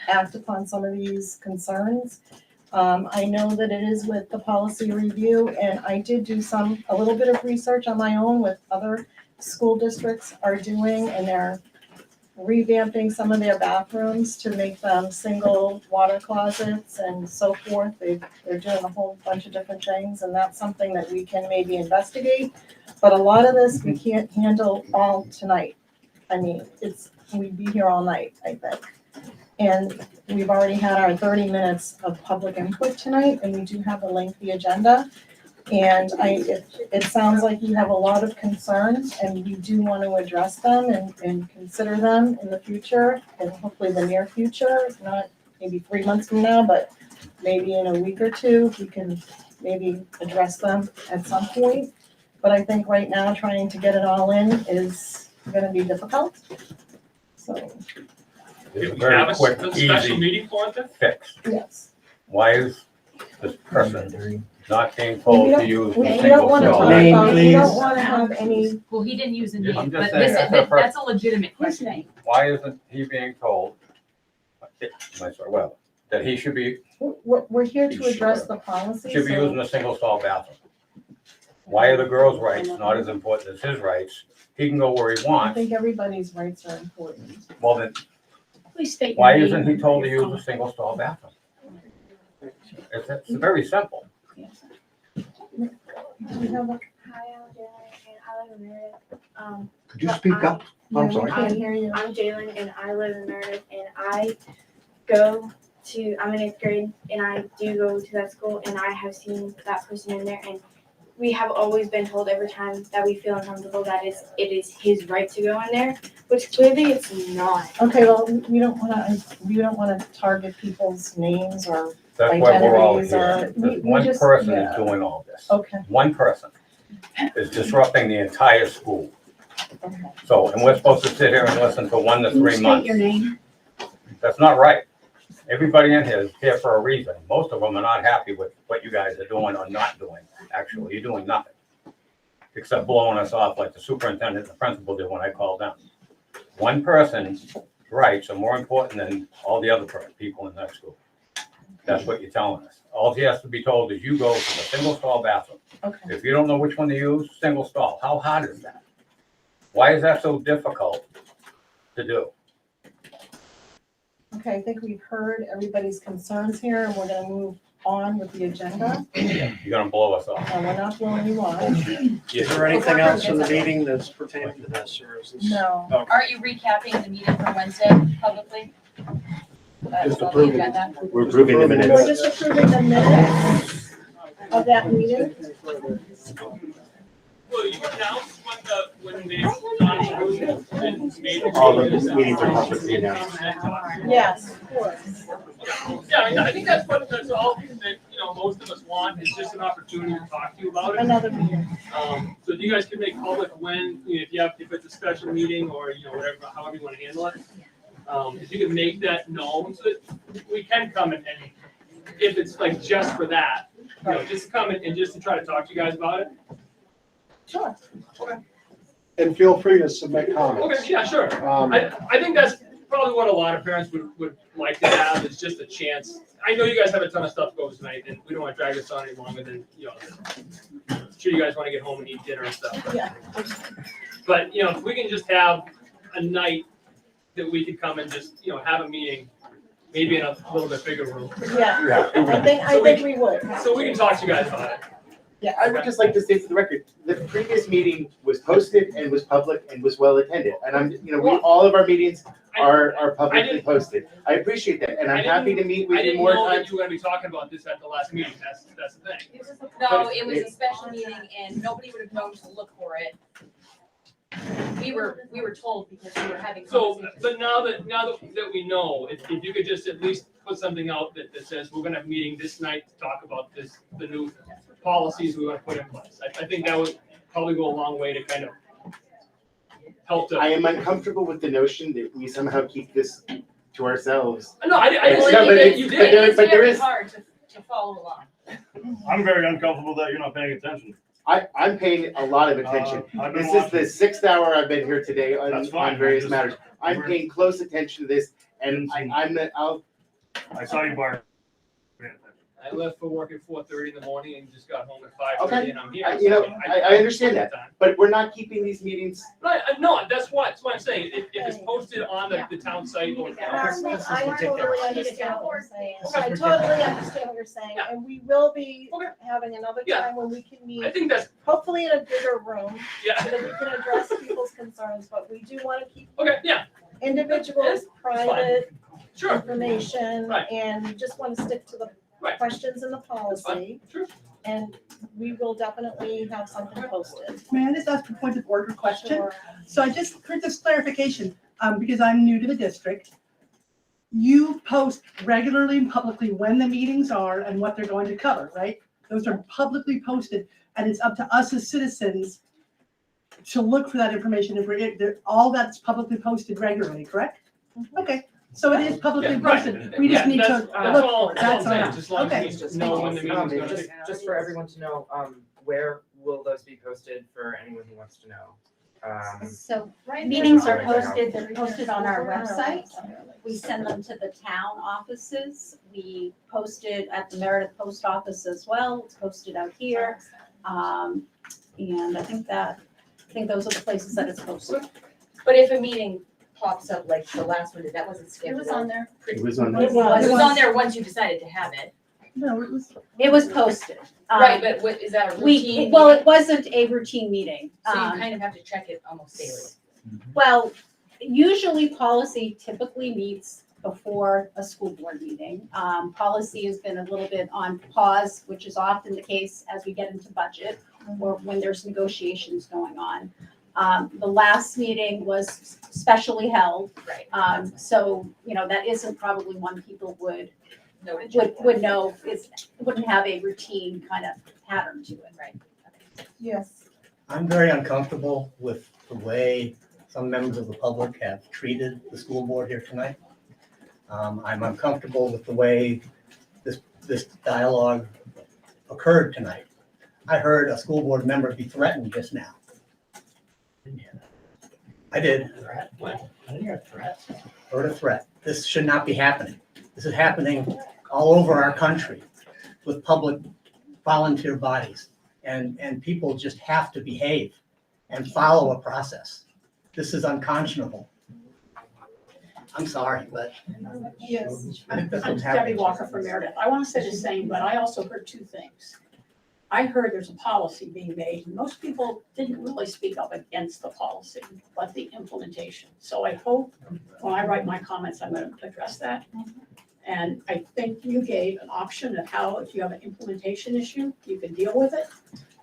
act upon some of these concerns. I know that it is with the policy review, and I did do a little bit of research on my own with other school districts are doing, and they're revamping some of their bathrooms to make them single water closets and so forth. They're doing a whole bunch of different things, and that's something that we can maybe investigate. But a lot of this we can't handle all tonight. I mean, we'd be here all night, I think. And we've already had our 30 minutes of public input tonight, and we do have a lengthy agenda. And it sounds like you have a lot of concerns, and you do want to address them and consider them in the future, and hopefully the near future, not maybe 3 months from now, but maybe in a week or two, we can maybe address them at some point. But I think right now, trying to get it all in is going to be difficult. So, It's a we very have a quick, special easy meeting for it then? fix. yes. Why is this person not being told to use the We don't single want to cell? talk Name, about, we don't please. want to have any, Well, he didn't use a Yeah, I'm name, just but saying, that's a legitimate question. Why isn't he being told, that he should be we're here to address the policy. should be so- using a single stall bathroom? Why are the girls' rights not as important as his rights? He can go where he I wants. think everybody's rights are important. Well, then, Please state. why isn't he told to use a single stall bathroom? It's very simple. We have a- Hi, I'm Jalen, and I live in Meredith. Could you speak up? Yeah, I'm we sorry. can't hear you. I'm Jalen, and I live in Meredith, and I'm in 8th grade, and I do go to that school, and I have seen that person in there, and we have always been told every time that we feel uncomfortable that it is his right to go in there, which clearly it's not. Okay, well, we don't want to target people's names or That's why we're all identities here. or. There's one person is yeah. doing all this. Okay, One person is disrupting the entire school. okay. So, and we're supposed to sit here and listen for 1 to 3 months. name? That's not right. Everybody in here is here for a reason. Most of them are not happy with what you guys are doing or not doing. Actually, you're doing nothing. Except blowing us off like the superintendent and the principal did when I called them. One person rights are more important than all the other people in that school. That's what you're telling us. All he has to be told is you go to the single stall bathroom. Okay. If you don't know which one to use, single stall. How hard is that? Why is that so difficult to do? Okay, I think we've heard everybody's concerns here, and we're gonna move on with the agenda. You're gonna blow us off. No, we're not blowing you off. Is there anything else in the meeting that's pertaining to this, or is this? No. Okay. Aren't you recapping the meeting from Wednesday publicly? That's Just on the approving. agenda. We're approving the minutes. We're just approving the minutes of that meeting. Well, you announced when they made. All the meetings are publicly announced. Yes, of course. Yeah, I mean, I think that's all that, most of us want, is just an opportunity to talk to you about it. Another meeting. So you guys can make public when, if it's a special meeting or, whatever, however you want to handle it. If you can make that known, so that we can come and if it's like just for that, just come and just to try to talk to you guys about it. Sure. Okay. And feel free to submit comments. Okay, yeah, sure. I think that's probably what a lot of parents would like to have, is just a chance. I know you guys have a ton of stuff goes tonight, and we don't want to drag this on any longer than, I'm sure you guys want to get home and eat dinner and stuff. But if we can just have a night that we could come and just, have a meeting, maybe in a little bit bigger room. Yeah, I think we would. So we can talk to you guys about it. Yeah. I would just like to state for the record, the previous meeting was posted and was public and was well attended. And all of our meetings are publicly posted. I appreciate that, and I'm happy to meet with you more I didn't know that times. you were gonna be talking about this at the last meeting, that's the thing. No, it was a special meeting and nobody would have known to look for it. We were told because we were having. So, conversations. but now that we know, if you could just at least put something out that says, we're gonna have a meeting this night to talk about the new policies we wanna put in place. I think that would probably go a long way to kind of help to. I am uncomfortable with the notion that we somehow keep this to ourselves. No, I didn't No, think but that it's- you but did. there- It's but there very is- hard to follow along. I'm very uncomfortable that you're not paying attention. I'm paying a lot of attention. I've been This is the watching. 6th hour I've been here today That's fine. on various I'm just- matters. I'm paying close attention to this, and I'll. I saw you bark. I left for work at 4:30 in the morning and just got home at 5:30 Okay, and I'm here. I understand that, but we're not keeping these meetings. No, that's what I'm saying. If it's posted on the town site or. Carmen, I totally understand what you're saying. I totally understand what you're saying, and we will be having another Yeah. time when we can I meet, think that's, hopefully in a bigger room, yeah, so that we can address people's concerns, but we do want to keep okay, yeah, individuals' private sure, information, Right. and we just want to stick to the Right. questions in the policy. Sure. And we will definitely have something posted. May I just ask a point of order question? Sure. So I just, for this clarification, because I'm new to the district, you post regularly and publicly when the meetings are and what they're going to cover, right? Those are publicly posted, and it's up to us as citizens to look for that information. If all that's publicly posted regularly, correct? Okay, so it is publicly Yeah, right. posted. We just Yeah, need that's to all- look all for it. I'm That's saying, all. just as long Okay. as we know when the meeting's gonna be. Just for everyone to know, where will those be posted for anyone who wants to know? So meetings are posted, they're posted on our website. We send them to the town offices. We post it at the Meredith Post Office as well. It's posted out here. And I think those are the places that it's posted. But if a meeting pops up like the last one, that wasn't scheduled. It was on there. It was on there. It was on there once you decided to have it. No, it was. It was posted. Right, but what, is that a routine? Well, meeting? it wasn't a routine meeting. So you Um, kind of have to check it almost daily. Well, usually policy typically meets before a school board meeting. Policy has been a little bit on pause, which is often the case as we get into budget or when there's negotiations going on. The last meeting was specially held. Right. So, that isn't probably one people would No, know, wouldn't have a routine kind of pattern to it, right? Yes. I'm very uncomfortable with the way some members of the public have treated the school board here tonight. I'm uncomfortable with the way this dialogue occurred tonight. I heard a school board member be threatened just now. I did. Or a threat. This should not be happening. This is happening all over our country with public volunteer bodies. And people just have to behave and follow a process. This is unconscionable. I'm sorry, but Yes, I'm Debbie Walker from Meredith. I want to say the same, but I also heard two things. I heard there's a policy being made, and most people didn't really speak up against the policy, but the implementation. So I hope when I write my comments, I'm going to address that. And I think you gave an option of how, if you have an implementation issue, you can deal with it.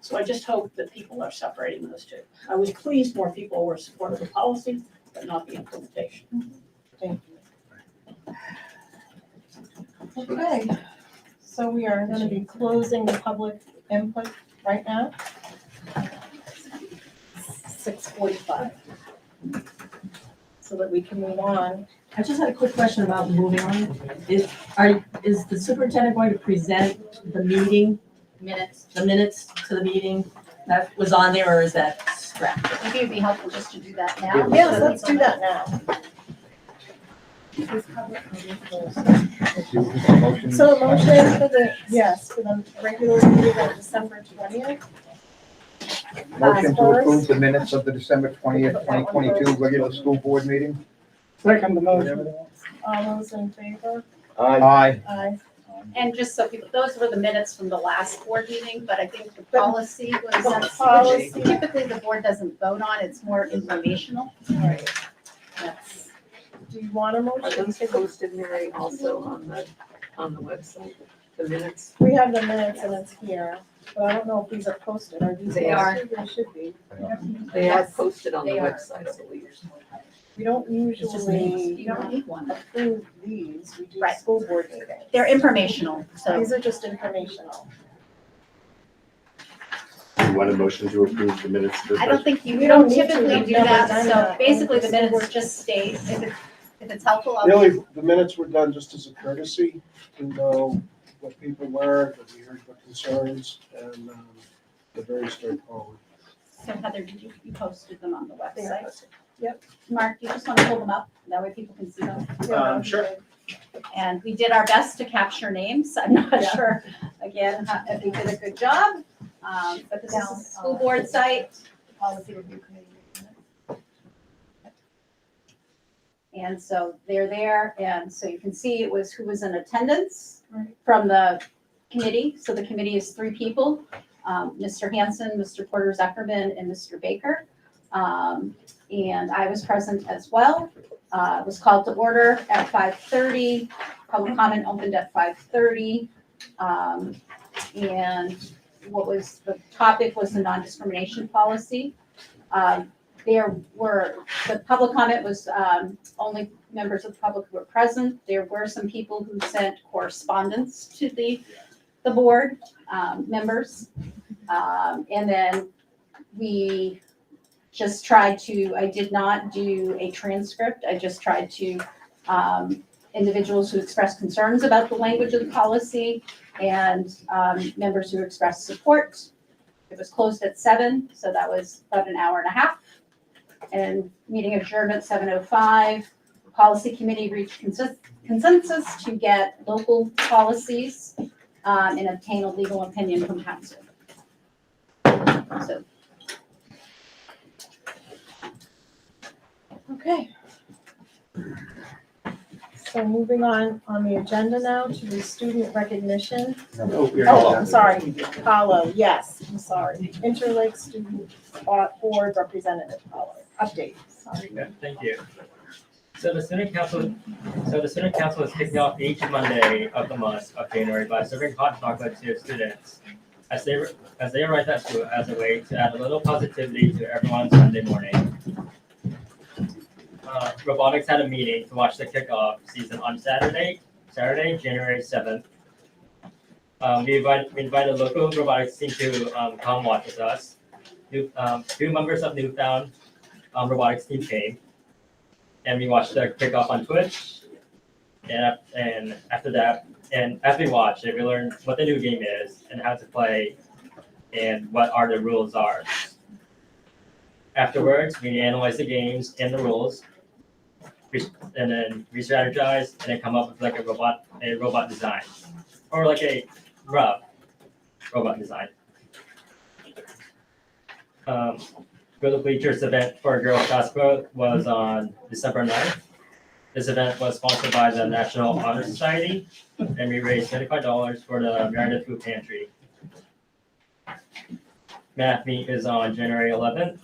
So I just hope that people are separating those two. I was pleased more people were supportive of the policy, but not the implementation. Thank you. Okay, so we are going to be closing the public input right now. 6:45. So that we can move on. I just had a quick question about moving on. Is the superintendent going to present the meeting, Minutes. the minutes to the meeting that was on there, or is that scrapped? Maybe it'd be helpful just to do that now. Yes, let's do that now. So a motion for the, yes, for the regular meeting on December 20th. Motion to approve the minutes of the December 20th, 2022 regular school board meeting. Second the motion. All those in favor? Aye. Aye. And just so people, those were the minutes from the last board meeting, but I think the policy The was, policy. which typically the board doesn't vote on, it's more informational. Right. That's, Do you want a Are motion? those posted, Mary, also on the website, the minutes? We have the minutes and it's here, but I don't know if these are posted. Are these They are. posted? They should be. They are Yes, posted on the they are. website, I believe. We don't names. usually You don't need one. approve these. We do Right. school board meetings. They're informational, so. These are just informational. You want a motion to approve the minutes? of the I don't think We you don't don't need to. typically We've do never that, done so that. basically the minutes just state, if it's helpful, I'll. Really, the minutes were done just as a courtesy to know what people were, that we heard the concerns, and they're very straightforward. So Heather, did you posted them on the They are website? posted. Yep. Mark, you just want to pull them up, that way people can see them? Sure. And we did our best to capture names. I'm not Yeah. sure, again, if we did a good job. But this is the school board site. Policy review committee. And so they're there. And so you can see it was who was in attendance Right. from the committee. So the committee is 3 people, Mr. Hanson, Mr. Porter Zuckerman, and Mr. Baker. And I was present as well. Was called to order at 5:30. Public comment opened at 5:30. And what was, the topic was the non-discrimination policy. The public comment was only members of the public who were present. There were some people who sent correspondence to the board members. And then we just tried to, I did not do a transcript. I just tried to, individuals who expressed concerns about the language of the policy and members who expressed support. It was closed at 7, so that was about an hour and a half. And meeting adjourned at 7:05. The policy committee reached consensus to get local policies and obtain a legal opinion from council. So Okay. So moving on the agenda now to the student recognition. Oh, I'm sorry, Paulo, yes, I'm sorry. Interlake Student Board Representative Paulo, update, sorry. Yeah, thank you. So the student council is kicking off each Monday of the month of January by serving hot chocolate to students as they arrive at school as a way to add a little positivity to everyone's Sunday morning. Robotics had a meeting to watch the kickoff season on Saturday, January 7th. We invited a local robotics team to come watch with us. 2 members of Newfound robotics team came, and we watched the kickoff on Twitch. And after that, and as we watched it, we learned what the new game is and how to play, and what the rules are. Afterwards, we analyzed the games and the rules. and then re-strategize, and then come up with like a robot design, or like a rough robot design. Go to Bleachers event for girls basketball was on December 9th. This event was sponsored by the National Honor Society, and we raised $25 for the Meredith Food Pantry. Math meet is on January 11th.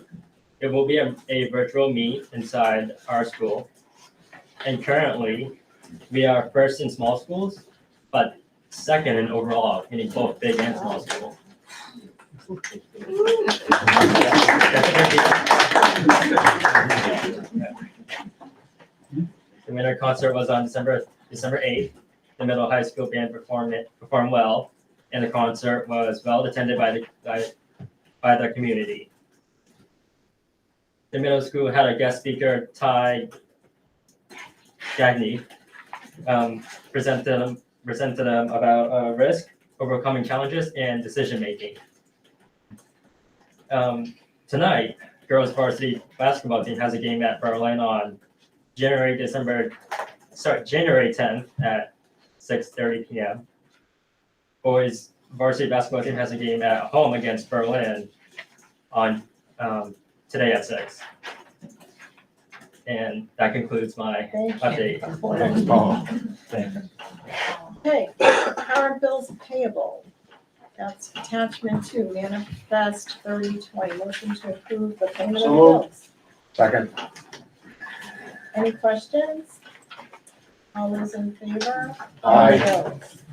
It will be a virtual meet inside our school. And currently, we are first in small schools, but second in overall, meaning both big and small schools. The winter concert was on December 8th. The middle high school band performed well, and the concert was well attended by the community. The middle school had a guest speaker, Ty Gagne, present them about risk, overcoming challenges, and decision making. Tonight, girls varsity basketball team has a game at Berlin on January 10th at 6:30 p.m. Boys varsity basketball team has a game at home against Berlin on today at 6. And that concludes my update. Thanks, Paul. Okay, current bills payable. That's attachment 2, manifest 3020. Motion to approve the payment of the So moved. bills. Second. Any questions? All those in favor? Aye. Opposed?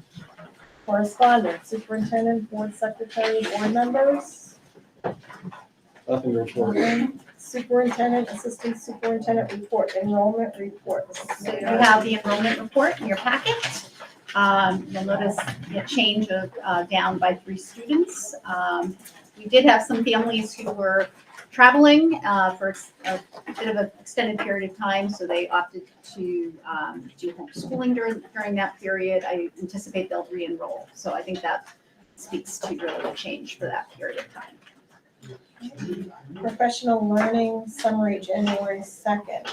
Correspondence, superintendent, board secretary, board members. Nothing to report. Superintendent, assistant superintendent report, enrollment report. So you have the enrollment report in your packet. You'll notice a change of down by 3 students. We did have some families who were traveling for a bit of an extended period of time, so they opted to do homeschooling during that period. I anticipate they'll re-enroll, so I think that speaks to really a change for that period of time. Professional learning summary, January 2nd.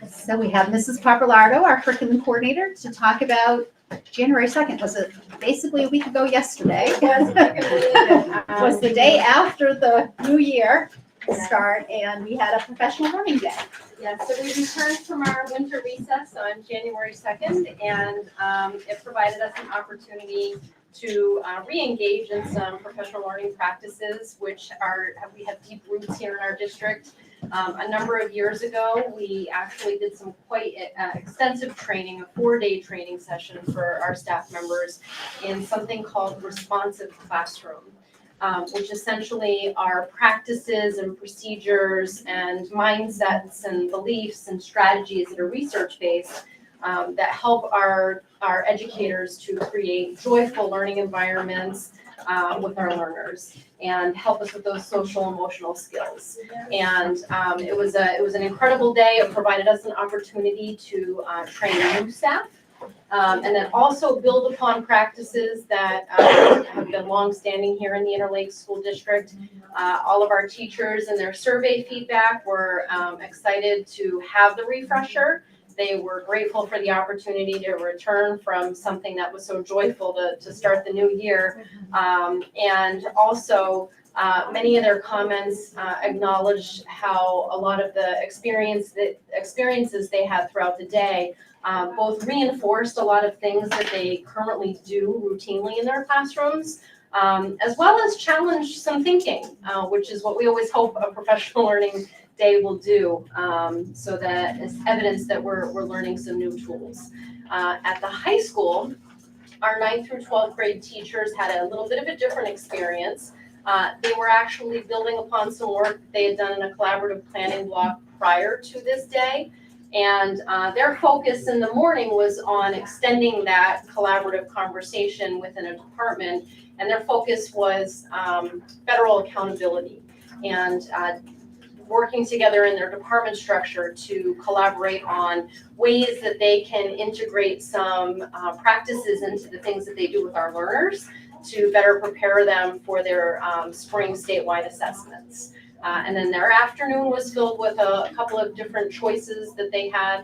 So we have Mrs. Papalardo, our curriculum coordinator, to talk about January 2nd. Was it basically a week ago yesterday? Was the day after the new year start, and we had a professional learning day. Yeah, so we returned from our winter recess on January 2nd, and it provided us an opportunity to re-engage in some professional learning practices, which we have deep roots here in our district. A number of years ago, we actually did some quite extensive training, a 4-day training session for our staff members in something called Responsive Classroom, which essentially are practices and procedures and mindsets and beliefs and strategies that are research-based that help our educators to create joyful learning environments with our learners and help us with those social emotional skills. And it was an incredible day. It provided us an opportunity to train new staff and then also build upon practices that have been longstanding here in the Interlake School District. All of our teachers and their survey feedback were excited to have the refresher. They were grateful for the opportunity to return from something that was so joyful to start the new year. And also, many of their comments acknowledged how a lot of the experiences they had throughout the day both reinforced a lot of things that they currently do routinely in their classrooms, as well as challenged some thinking, which is what we always hope a professional learning day will do, so that it's evidence that we're learning some new tools. At the high school, our 9th through 12th grade teachers had a little bit of a different experience. They were actually building upon some work they had done in a collaborative planning block prior to this day. And their focus in the morning was on extending that collaborative conversation within a department. And their focus was federal accountability and working together in their department structure to collaborate on ways that they can integrate some practices into the things that they do with our learners to better prepare them for their spring statewide assessments. And then their afternoon was filled with a couple of different choices that they had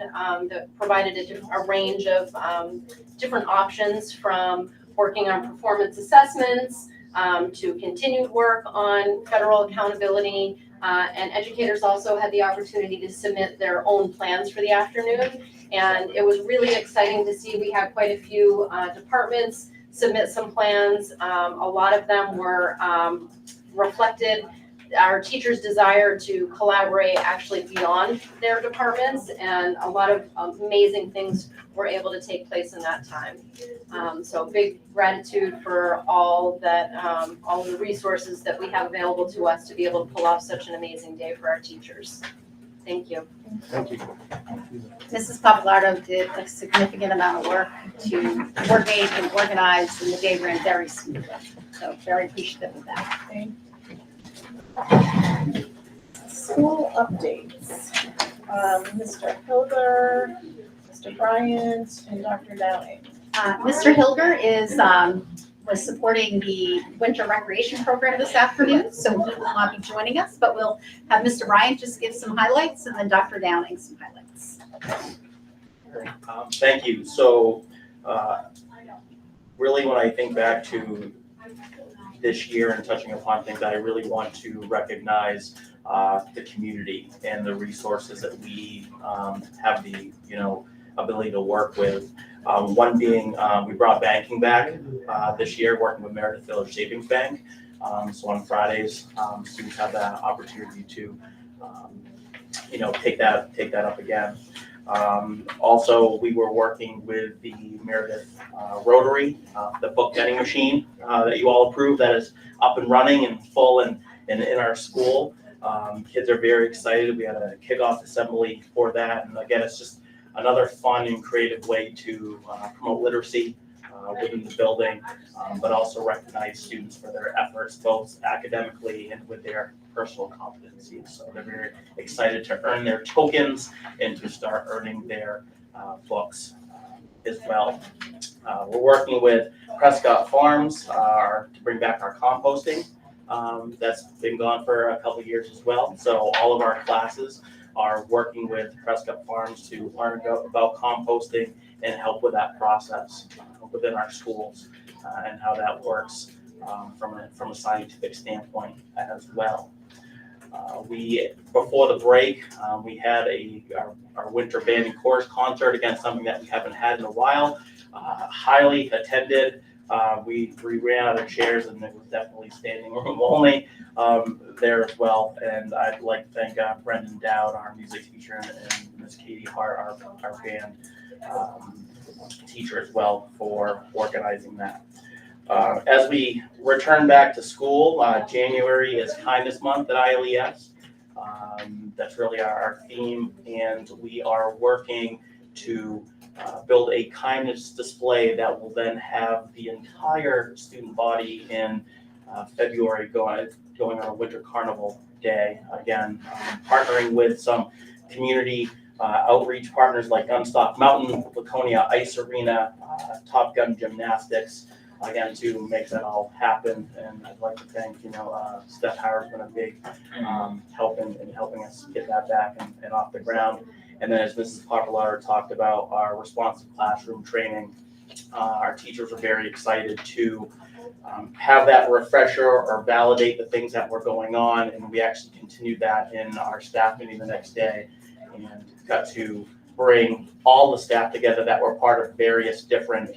that provided a range of different options, from working on performance assessments to continued work on federal accountability. And educators also had the opportunity to submit their own plans for the afternoon. And it was really exciting to see. We had quite a few departments submit some plans. A lot of them were reflected our teachers' desire to collaborate actually beyond their departments, and a lot of amazing things were able to take place in that time. So big gratitude for all the resources that we have available to us to be able to pull off such an amazing day for our teachers. Thank you. Thank you. Mrs. Papalardo did a significant amount of work to coordinate and organize, and the day ran very smoothly. So very appreciative of that. School updates. Mr. Hilger, Mr. Bryant, and Dr. Downing. Mr. Hilger was supporting the winter recreation program this afternoon, so he will not be joining us, but we'll have Mr. Bryant just give some highlights and then Dr. Downing some highlights. Thank you. So really, when I think back to this year and touching upon things, I really want to recognize the community and the resources that we have the ability to work with. One being we brought banking back this year, working with Meredith Village Savings Bank. So on Fridays, students have that opportunity to take that up again. Also, we were working with the Meredith Rotary, the book vending machine that you all approved, that is up and running and full and in our school. Kids are very excited. We had a kickoff assembly for that. And again, it's just another fun and creative way to promote literacy within the building, but also recognize students for their efforts, both academically and with their personal competencies. So they're very excited to earn their tokens and to start earning their books as well. We're working with Prescott Farms to bring back our composting. That's been gone for a couple of years as well. So all of our classes are working with Prescott Farms to learn about composting and help with that process within our schools and how that works from a scientific standpoint as well. Before the break, we had our winter band and chorus concert, again, something that we haven't had in a while. Highly attended. We ran out of chairs, and it was definitely standing room only there as well. And I'd like to thank Brendan Dowd, our music teacher, and Miss Katie Hart, our band teacher as well, for organizing that. As we return back to school, January is Kindness Month at ILES. That's really our theme, and we are working to build a kindness display that will then have the entire student body in February going on a winter carnival day. Again, partnering with some community outreach partners like Gunstock Mountain, Laconia Ice Arena, Top Gun Gymnastics, again, to make that all happen. And I'd like to thank, Steph Howard's been a big help in helping us get that back and off the ground. And then, as Mrs. Papalardo talked about, our responsive classroom training, our teachers are very excited to have that refresher or validate the things that were going on. And we actually continued that in our staff meeting the next day and got to bring all the staff together that were part of various different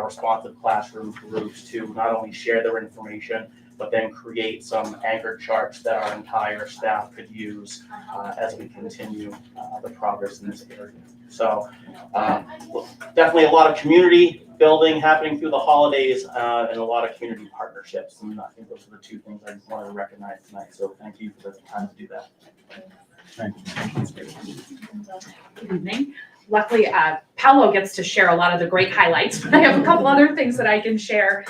responsive classroom groups to not only share their information, but then create some anchor charts that our entire staff could use as we continue the progress in this area. So definitely a lot of community building happening through the holidays and a lot of community partnerships. And I think those are the two things I just wanted to recognize tonight. So thank you for the time to do that. Thank you. Good evening. Luckily, Paolo gets to share a lot of the great highlights, but I have a couple other things that I can share.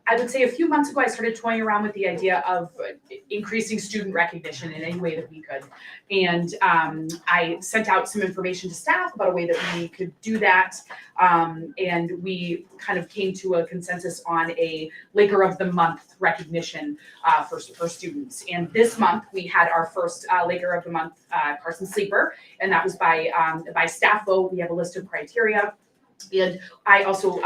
I would say a few months ago, I started toying around with the idea of increasing student recognition in any way that we could. And I sent out some information to staff about a way that we could do that. And we kind of came to a consensus on a Laker of the Month recognition for students. And this month, we had our first Laker of the Month, Carson Sleeper, and that was by staff vote. We have a list of criteria. And I also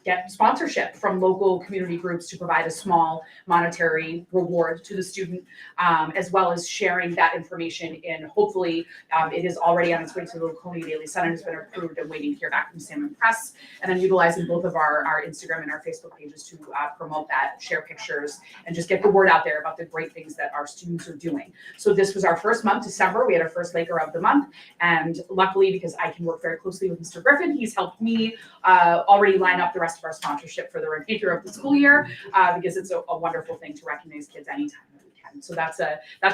get sponsorship from local community groups to provide a small monetary reward to the student, as well as sharing that information. And hopefully it is already on its way to the Laconia Daily Sun and has been approved and waiting to hear back from Salmon Press. And then utilizing both of our Instagram and our Facebook pages to promote that, share pictures, and just get the word out there about the great things that our students are doing. So this was our first month, December. We had our first Laker of the Month. And luckily, because I can work very closely with Mr. Griffin, he's helped me already line up the rest of our sponsorship for the remainder of the school year, because it's a wonderful thing to recognize kids anytime that we can. So that's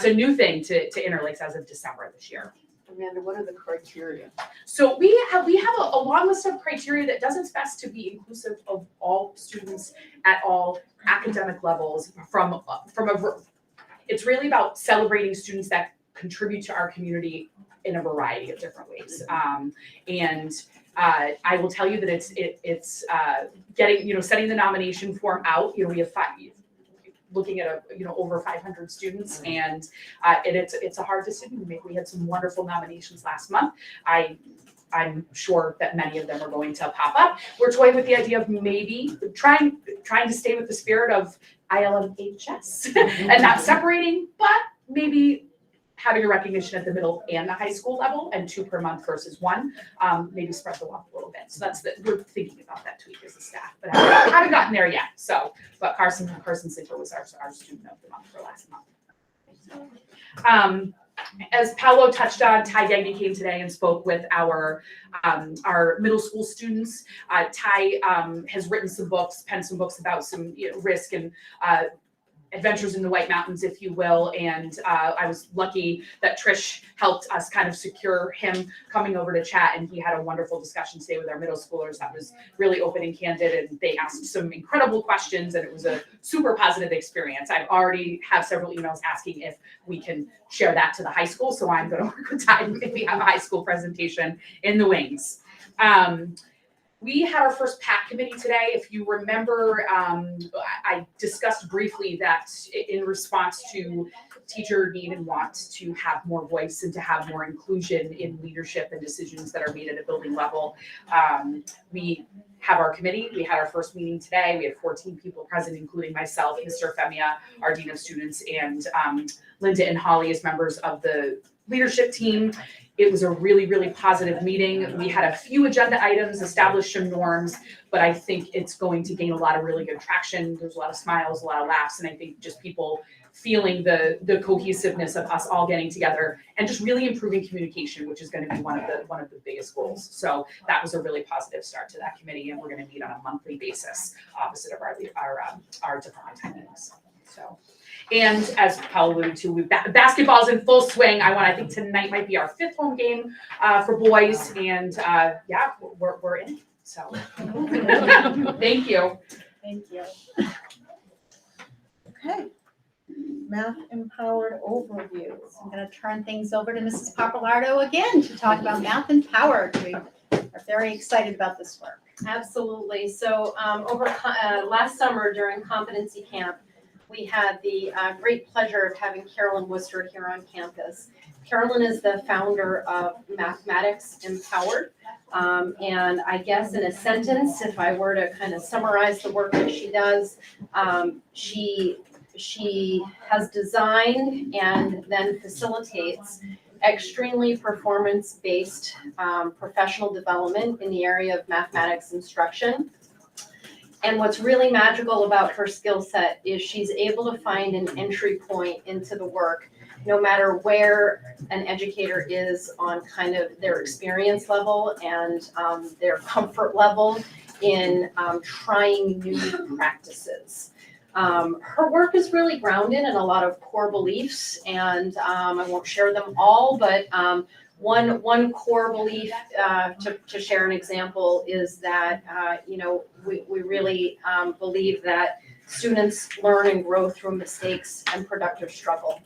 a new thing to Interlakes as of December this year. Amanda, what are the criteria? So we have a long list of criteria that does its best to be inclusive of all students at all academic levels. It's really about celebrating students that contribute to our community in a variety of different ways. I will tell you that it's getting, setting the nomination form out. We have looking at over 500 students, and it's a hard decision to make. We had some wonderful nominations last month. I'm sure that many of them are going to pop up. We're toying with the idea of maybe trying to stay with the spirit of ILMHS and not separating, but maybe having a recognition at the middle and the high school level, and 2 per month versus 1, maybe spread the wealth a little bit. So we're thinking about that tweak as a staff, but haven't gotten there yet. So, but Carson Sleeper was our student of the month for last month. As Paolo touched on, Ty Degny came today and spoke with our middle school students. Ty has written some books, penned some books about some risk and adventures in the White Mountains, if you will. And I was lucky that Trish helped us kind of secure him coming over to chat. And he had a wonderful discussion today with our middle schoolers that was really open and candid. And they asked some incredible questions, and it was a super positive experience. I already have several emails asking if we can share that to the high school. So I'm going to work with Ty if we have a high school presentation in the wings. We had our first PAC committee today. If you remember, I discussed briefly that in response to teacher need and want to have more voice and to have more inclusion in leadership and decisions that are made at a building level, we have our committee. We had our first meeting today. We had 14 people present, including myself, Mr. Femia, our Dean of Students, and Linda and Holly as members of the leadership team. It was a really, really positive meeting. We had a few agenda items, established some norms, but I think it's going to gain a lot of really good traction. There's a lot of smiles, a lot of laughs, and I think just people feeling the cohesiveness of us all getting together and just really improving communication, which is going to be one of the biggest goals. So that was a really positive start to that committee, and we're going to meet on a monthly basis opposite of our department time meetings. So. And as Paul alluded to, basketball's in full swing. I think tonight might be our 5th home game for boys, and we're in. So, thank you. Thank you. Okay. Math Empowered overview. I'm going to turn things over to Mrs. Papalardo again to talk about Math Empowered. We are very excited about this work. Absolutely. So last summer during competency camp, we had the great pleasure of having Carolyn Worcester here on campus. Carolyn is the founder of Mathematics Empowered. And I guess in a sentence, if I were to kind of summarize the work that she does, she has designed and then facilitates extremely performance-based professional development in the area of mathematics instruction. And what's really magical about her skill set is she's able to find an entry point into the work, no matter where an educator is on kind of their experience level and their comfort level in trying new practices. Her work is really grounded in a lot of core beliefs, and I won't share them all, but one core belief, to share an example, is that, we really believe that students learn and grow through mistakes and productive struggle.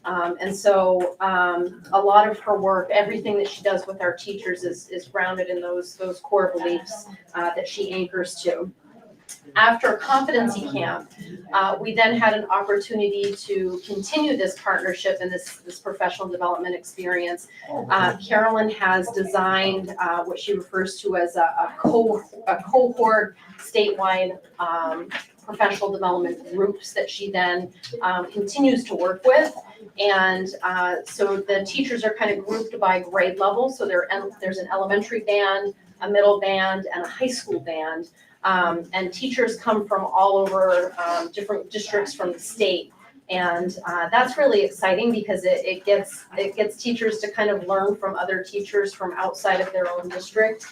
And so a lot of her work, everything that she does with our teachers is grounded in those core beliefs that she anchors to. After Competency Camp, we then had an opportunity to continue this partnership and this professional development experience. Carolyn has designed what she refers to as a cohort statewide professional development groups that she then continues to work with. And so the teachers are kind of grouped by grade level. So there's an elementary band, a middle band, and a high school band. And teachers come from all over different districts from the state. And that's really exciting because it gets teachers to kind of learn from other teachers from outside of their own district,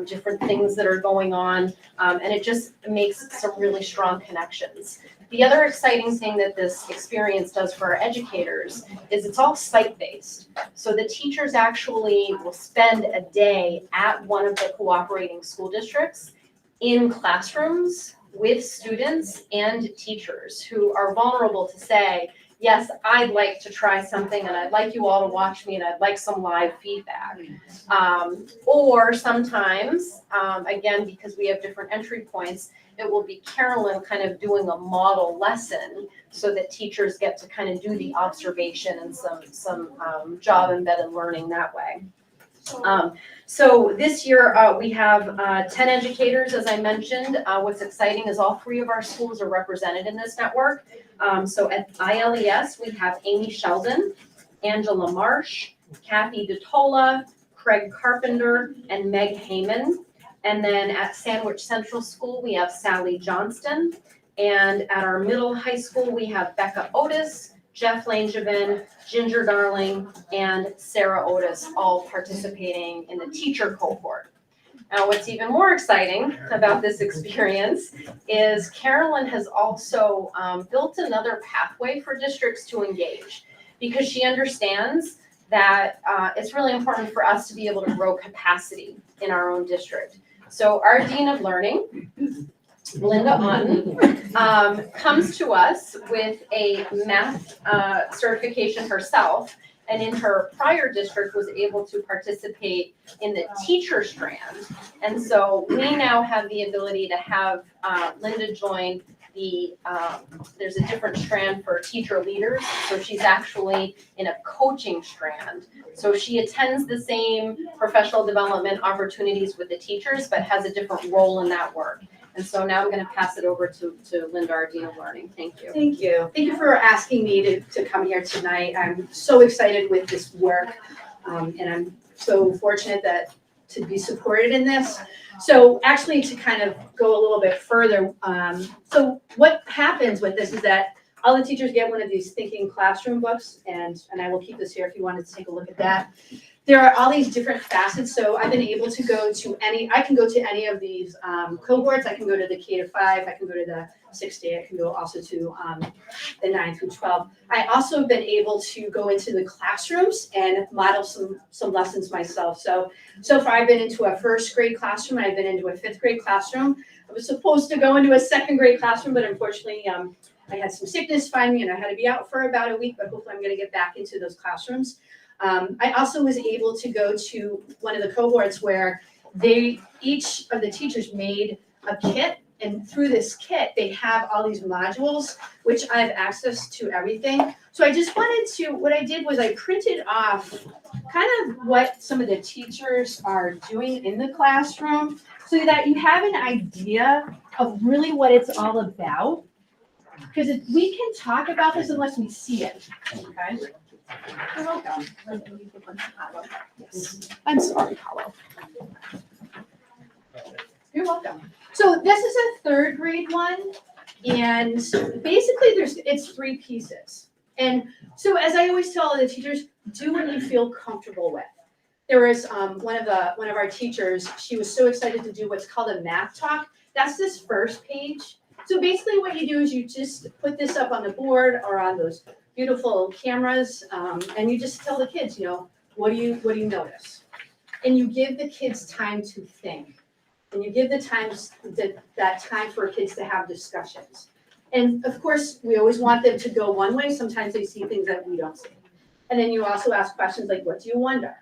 different things that are going on, and it just makes some really strong connections. The other exciting thing that this experience does for our educators is it's all site-based. So the teachers actually will spend a day at one of the cooperating school districts in classrooms with students and teachers who are vulnerable to say, yes, I'd like to try something and I'd like you all to watch me and I'd like some live feedback. Or sometimes, again, because we have different entry points, it will be Carolyn kind of doing a model lesson so that teachers get to kind of do the observation and some job embedded learning that way. So this year we have 10 educators, as I mentioned. What's exciting is all 3 of our schools are represented in this network. So at ILES, we have Amy Sheldon, Angela Marsh, Kathy DeTola, Craig Carpenter, and Meg Heyman. And then at Sandwich Central School, we have Sally Johnston. And at our middle high school, we have Becca Otis, Jeff Langevin, Ginger Darling, and Sarah Otis, all participating in the teacher cohort. Now, what's even more exciting about this experience is Carolyn has also built another pathway for districts to engage, because she understands that it's really important for us to be able to grow capacity in our own district. So our Dean of Learning, Linda Otten, comes to us with a math certification herself, and in her prior district was able to participate in the teacher strand. And so we now have the ability to have Linda join there's a different strand for teacher leaders. So she's actually in a coaching strand. So she attends the same professional development opportunities with the teachers, but has a different role in that work. And so now I'm going to pass it over to Linda, our Dean of Learning. Thank you. Thank you. Thank you for asking me to come here tonight. I'm so excited with this work, and I'm so fortunate to be supported in this. So actually, to kind of go a little bit further, so what happens with this is that all the teachers get one of these Thinking Classroom books, and I will keep this here if you wanted to take a look at that. There are all these different facets, so I've been able to go to I can go to any of these cohorts. I can go to the K-5, I can go to the 6-day, I can go also to the 9 through 12. I also have been able to go into the classrooms and model some lessons myself. So far I've been into a 1st grade classroom, and I've been into a 5th grade classroom. I was supposed to go into a 2nd grade classroom, but unfortunately I had some sickness find me and I had to be out for about a week, but hopefully I'm gonna get back into those classrooms. I also was able to go to one of the cohorts where each of the teachers made a kit, and through this kit, they have all these modules, which I have access to everything. So I just what I did was I printed off kind of what some of the teachers are doing in the classroom so that you have an idea of really what it's all about. Because we can talk about this unless we see it, okay? You're welcome. Yes. I'm sorry, Paulo. You're welcome. So this is a 3rd grade one, and basically it's 3 pieces. And so as I always tell the teachers, do what you feel comfortable with. There was one of our teachers, she was so excited to do what's called a math talk. That's this first page. So basically what you do is you just put this up on the board or on those beautiful cameras, and you just tell the kids, what do you notice? And you give the kids time to think. And you give that time for kids to have discussions. And of course, we always want them to go one way. Sometimes they see things that we don't see. And then you also ask questions like, what do you wonder?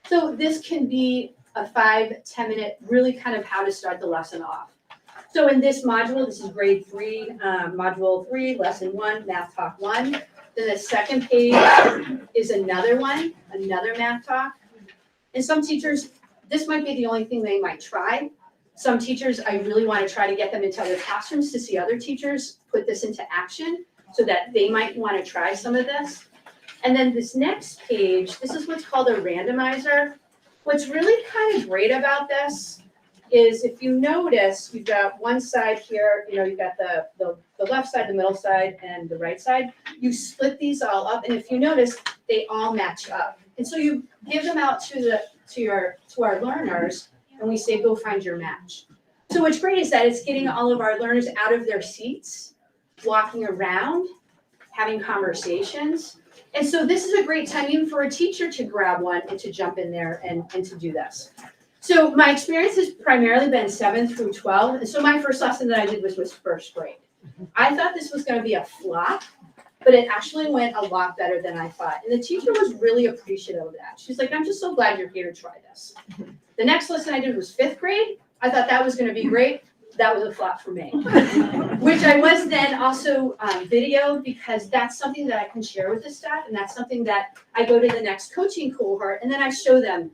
So this can be a 5-10 minute, really kind of how to start the lesson off. So in this module, this is grade 3, module 3, lesson 1, math talk 1. Then the second page is another one, another math talk. And some teachers, this might be the only thing they might try. Some teachers, I really want to try to get them into other classrooms to see other teachers put this into action so that they might want to try some of this. And then this next page, this is what's called a randomizer. What's really kind of great about this is if you notice, you've got one side here, you've got the left side, the middle side, and the right side. You split these all up, and if you notice, they all match up. And so you give them out to our learners, and we say, go find your match. So what's great is that it's getting all of our learners out of their seats, walking around, having conversations. And so this is a great time even for a teacher to grab one and to jump in there and to do this. So my experience has primarily been 7 through 12. And so my first lesson that I did was first grade. I thought this was going to be a flop, but it actually went a lot better than I thought. And the teacher was really appreciative of that. She's like, I'm just so glad you're here to try this. The next lesson I did was 5th grade. I thought that was going to be great. That was a flop for me, which I was then also videoed because that's something that I can share with the staff. And that's something that I go to the next coaching cohort and then I show them,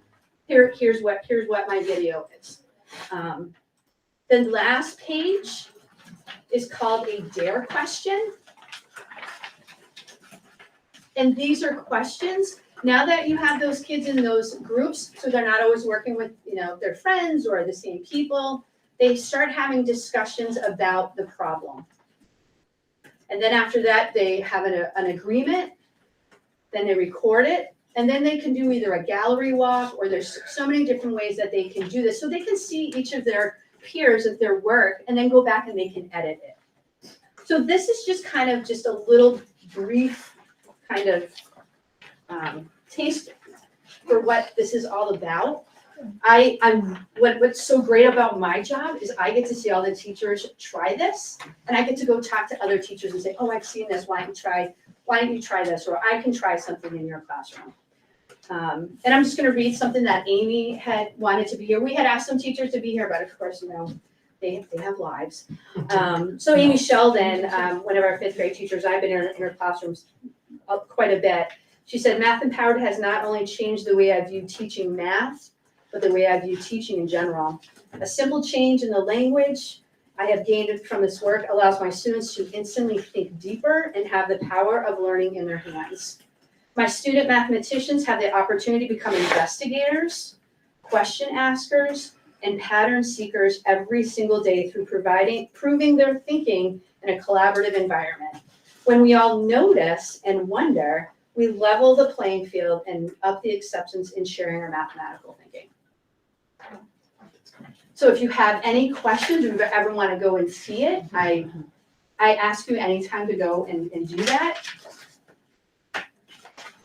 here's what my video is. The last page is called a DARE question. And these are questions. Now that you have those kids in those groups, so they're not always working with, their friends or the same people, they start having discussions about the problem. And then after that, they have an agreement, then they record it, and then they can do either a gallery walk or there's so many different ways that they can do this. So they can see each of their peers at their work and then go back and they can edit it. So this is just kind of just a little brief kind of taste for what this is all about. What's so great about my job is I get to see all the teachers try this, and I get to go talk to other teachers and say, oh, I've seen this, why don't you try this, or I can try something in your classroom. And I'm just going to read something that Amy had wanted to be here. We had asked some teachers to be here, but of course, they have lives. So Amy Sheldon, one of our 5th grade teachers, I've been in her classrooms quite a bit. She said, Math Empowered has not only changed the way I view teaching math, but the way I view teaching in general. A simple change in the language I have gained from this work allows my students to instantly think deeper and have the power of learning in their hands. My student mathematicians have the opportunity to become investigators, question askers, and pattern seekers every single day through proving their thinking in a collaborative environment. When we all notice and wonder, we level the playing field and up the acceptance in sharing our mathematical thinking. So if you have any questions or you ever want to go and see it, I ask you anytime to go and do that.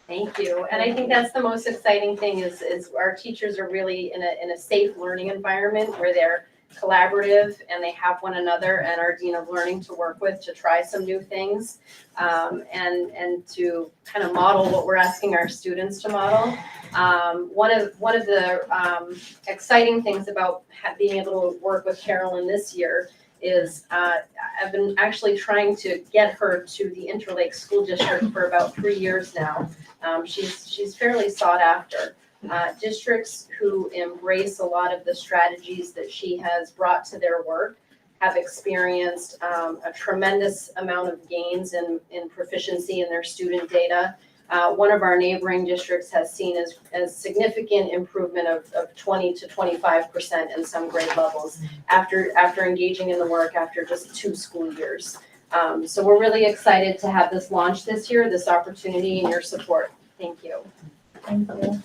Thank you. And I think that's the most exciting thing is our teachers are really in a safe learning environment where they're collaborative and they have one another and our Dean of Learning to work with to try some new things and to kind of model what we're asking our students to model. One of the exciting things about being able to work with Carolyn this year is I've been actually trying to get her to the Interlake School District for about 3 years now. She's fairly sought after. Districts who embrace a lot of the strategies that she has brought to their work have experienced a tremendous amount of gains in proficiency in their student data. One of our neighboring districts has seen as significant improvement of 20 to 25% in some grade levels after engaging in the work after just 2 school years. So we're really excited to have this launch this year, this opportunity and your support. Thank you. Thank you.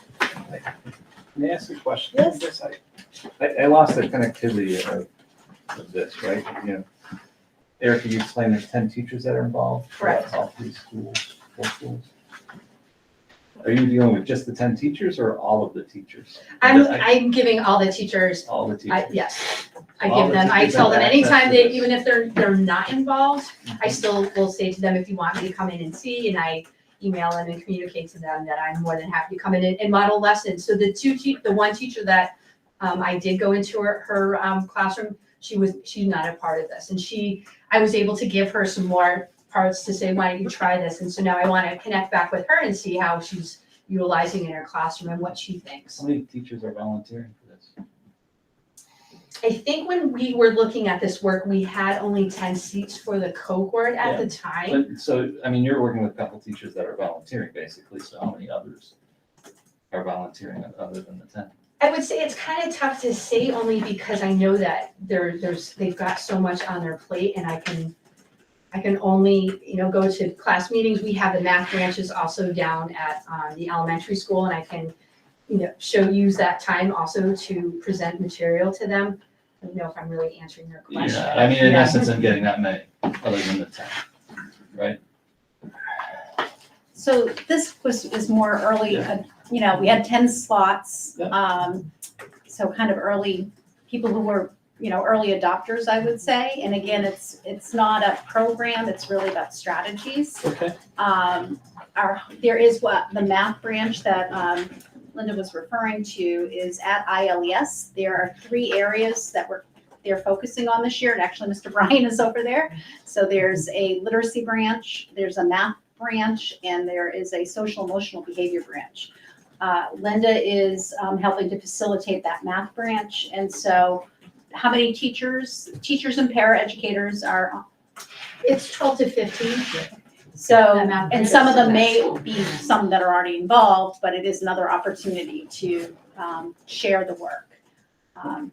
May I ask a question? Yes. I lost the connectivity of this, right? Erica, you explained there's 10 teachers that are involved. Correct. All 3 schools, 4 schools. Are you dealing with just the 10 teachers or all of the teachers? I'm giving all the teachers, All the teachers? yes. I All give the them, I teachers tell have them access anytime to they, this. even if they're not involved, I still will say to them, if you want me to come in and see, and I email them and communicate to them that I'm more than happy to come in and model lessons. So the one teacher that I did go into her classroom, she's not a part of this. And I was able to give her some more parts to say, why don't you try this? And so now I want to connect back with her and see how she's utilizing in her classroom and what she thinks. How many teachers are volunteering for this? I think when we were looking at this work, we had only 10 seats for the cohort at the time. But, so, I mean, you're working with a couple teachers that are volunteering basically, so how many others are volunteering other than the 10? I would say it's kind of tough to say only because I know that they've got so much on their plate, and I can only, go to class meetings. We have the math branches also down at the elementary school, and I can, use that time also to present material to them. I don't know if I'm really answering their question. Yeah, I mean, in essence, I'm getting that many, other than the 10, right? So this is more early, we had 10 slots. So kind of early, people who were, early adopters, I would say. And again, it's not a program, it's really about strategies. Okay. There is the math branch that Linda was referring to is at ILES. There are 3 areas that they're focusing on this year, and actually Mr. Brian is over there. So there's a literacy branch, there's a math branch, and there is a social emotional behavior branch. Linda is helping to facilitate that math branch. And so how many teachers and paraeducators are? It's 12 to 15. So, and some of them may be some that are already involved, but it is another opportunity to share the work.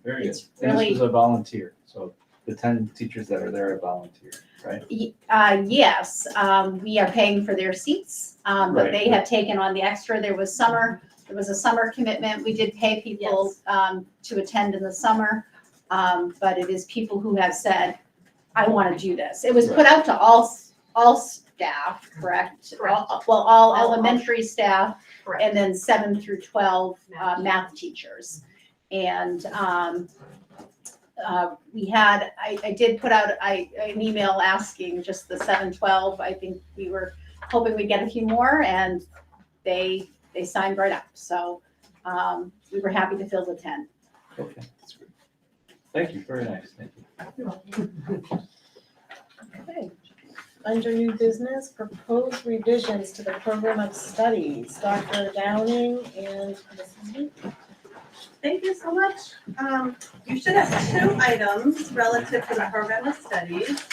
Very good. It's And really, this was a volunteer, so the 10 teachers that are there are volunteer, right? yes, we are paying for their seats, but Right, they have taken on the extra. There was a summer commitment. We did pay people to attend in the summer, but it is people who have said, I want to do this. It was put out to all staff, correct? All elementary staff, and then 7 through 12 math teachers. And we had, I did put out an email asking just the 7-12. I think we were hoping we'd get a few more, and they signed right up. So we were happy to fill the 10. Okay, that's great. Thank you, very nice, thank you. Okay. Under new business, proposed revisions to the program of studies. Dr. Downing and Mrs. Lee. Thank you so much. You should have 2 items relative to the program of studies.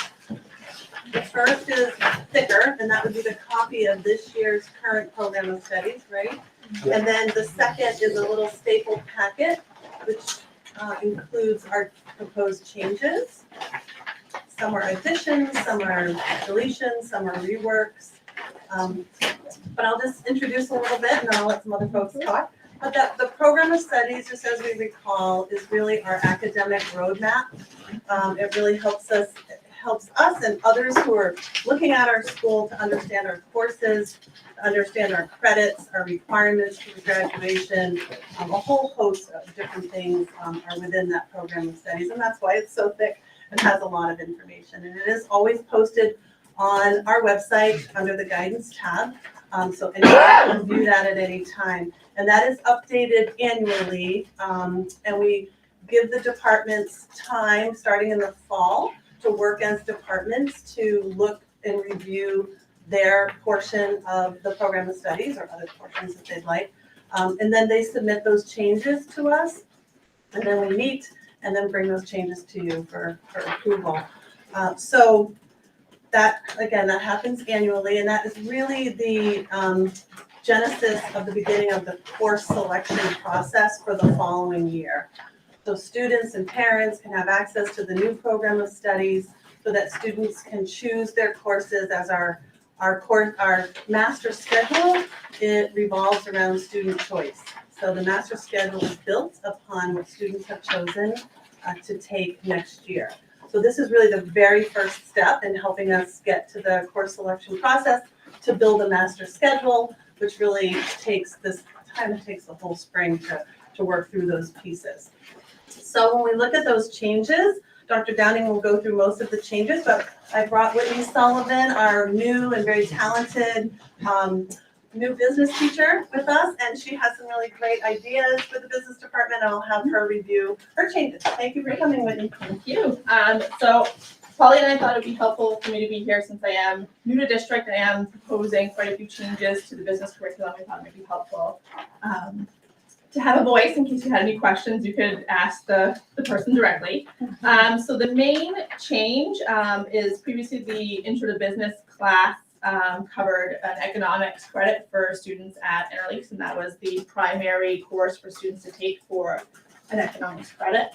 The first is thicker, and that would be the copy of this year's current program of studies, right? And then the second is a little stapled packet, which includes our proposed changes. Some are additions, some are deletions, some are reworks. But I'll just introduce a little bit, and then I'll let some other folks talk. But the program of studies, just as we recall, is really our academic roadmap. It really helps us and others who are looking at our school to understand our courses, to understand our credits, our requirements for graduation. A whole host of different things are within that program of studies, and that's why it's so thick and has a lot of information. And it is always posted on our website under the guidance tab, so anyone can view that at any time. And that is updated annually, and we give the departments time, starting in the fall, to work as departments to look and review their portion of the program of studies or other portions that they'd like. And then they submit those changes to us, and then we meet and then bring those changes to you for approval. So that, again, that happens annually, and that is really the genesis of the beginning of the course selection process for the following year. So students and parents can have access to the new program of studies so that students can choose their courses as our master schedule. It revolves around student choice. So the master schedule is built upon what students have chosen to take next year. So this is really the very first step in helping us get to the course selection process to build a master schedule. which really takes the whole spring to work through those pieces. So when we look at those changes, Dr. Downing will go through most of the changes, but I brought Whitney Sullivan, our new and very talented new business teacher with us, and she has some really great ideas for the business department. I'll have her review her changes. Thank you for coming, Whitney. Thank you. So Polly and I thought it'd be helpful for me to be here since I am new to district. I am proposing quite a few changes to the business curriculum. I thought it might be helpful to have a voice in case you had any questions. You could ask the person directly. So the main change is previously the Intro to Business class covered an economics credit for students at Interlakes, and that was the primary course for students to take for an economics credit.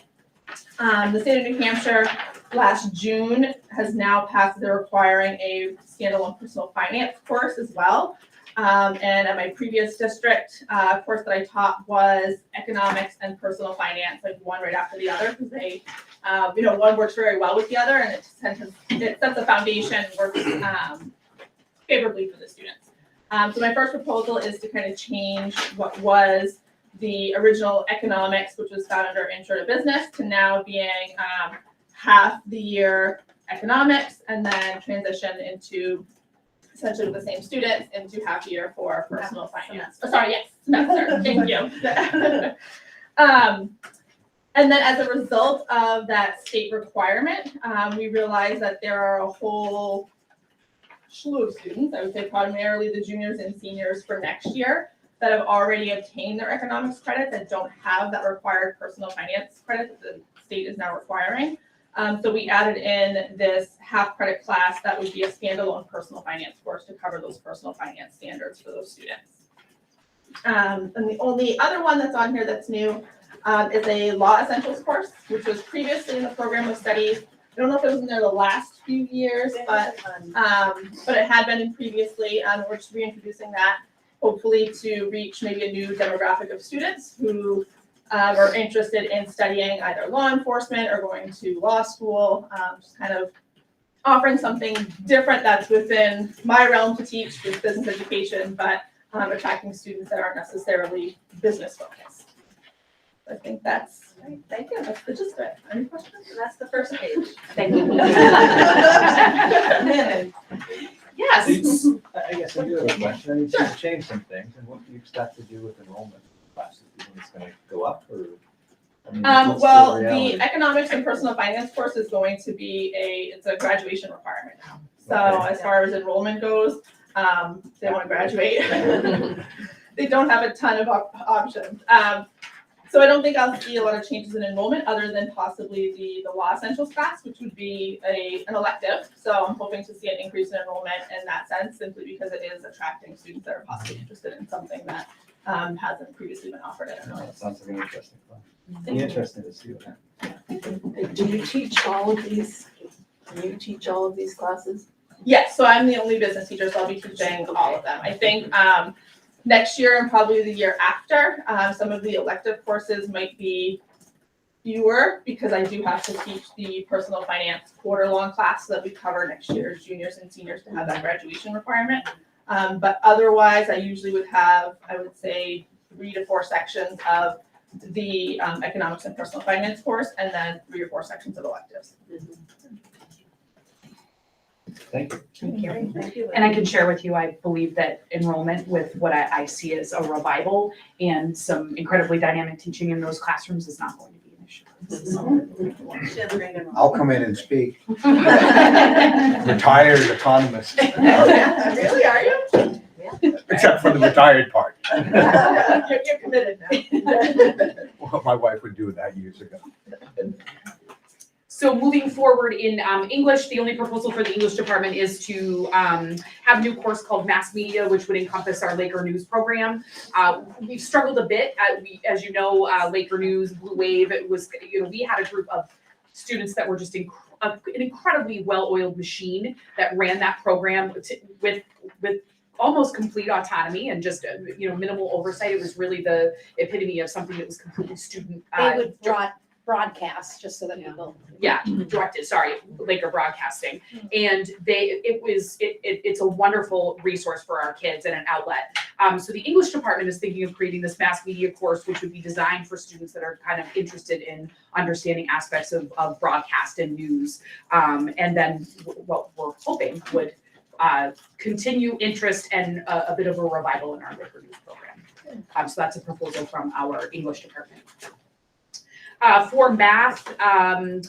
The state of New Hampshire last June has now passed the requiring a standalone personal finance course as well. And at my previous district, course that I taught was economics and personal finance, like one right after the other, because they, one works very well with the other, and it sets a foundation, works favorably for the students. So my first proposal is to kind of change what was the original economics, which was found under Intro to Business, to now being half the year economics, and then transition into essentially with the same students into half a year for personal finance. Oh, sorry, yes, semester. Thank you. And then as a result of that state requirement, we realized that there are a whole slew of students, I would say primarily the juniors and seniors for next year, that have already obtained their economics credit that don't have that required personal finance credit that the state is now requiring. So we added in this half credit class that would be a standalone personal finance course to cover those personal finance standards for those students. And the only other one that's on here that's new is a law essentials course, which was previously in the program of studies. I don't know if it was in there the last few years, but it had been in previously, and we're just reintroducing that, hopefully to reach maybe a new demographic of students who are interested in studying either law enforcement or going to law school, just kind of offering something different that's within my realm to teach with business education, but attracting students that aren't necessarily business focused. I think that's, thank you, that's the gist of it. Any questions? And that's the first page. Thank you. Yes. I guess I do have a question. I mean, you've changed some things, and what do you expect to do with enrollment classes? Do you think it's gonna go up, or? I mean, what's Well, reality? the economics and personal finance course is going to be it's a graduation requirement now. So Okay. as far as enrollment goes, they want to graduate. They don't have a ton of options. So I don't think I'll see a lot of changes in enrollment other than possibly the law essentials class, which would be an elective. So I'm hoping to see an increase in enrollment in that sense, simply because it is attracting students that are possibly interested in something that hasn't previously been offered at Interlakes. That sounds like an interesting class. It'd be interesting to see what happens. Do you teach all of these? Do you teach all of these classes? Yes, so I'm the only business teacher, so I'll be teaching all of them. I think next year and probably the year after, some of the elective courses might be fewer because I do have to teach the personal finance quarter-long class so that we cover next year's juniors and seniors to have that graduation requirement. But otherwise, I usually would have, I would say, 3 to 4 sections of the economics and personal finance course, and then 3 or 4 sections of electives. Thank you. Thank you. And I can share with you, I believe that enrollment with what I see as a revival and some incredibly dynamic teaching in those classrooms is not going to be an issue. I'll come in and speak. Retired economist, Really, are you? except for the retired part. You're committed now. Well, my wife would do that years ago. So moving forward in English, the only proposal for the English department is to have a new course called Mass Media, which would encompass our Laker News program. We've struggled a bit, as you know, Laker News, Blue Wave. It was, we had a group of students that were just an incredibly well-oiled machine that ran that program with almost complete autonomy and just minimal oversight. It was really the epitome of something that was completely student. They would broadcast, just so that people. Yeah, directed, sorry, Laker Broadcasting. And it's a wonderful resource for our kids and an outlet. So the English department is thinking of creating this mass media course, which would be designed for students that are kind of interested in understanding aspects of broadcast and news. And then what we're hoping would continue interest and a bit of a revival in our Laker News program. So that's a proposal from our English department. For math, to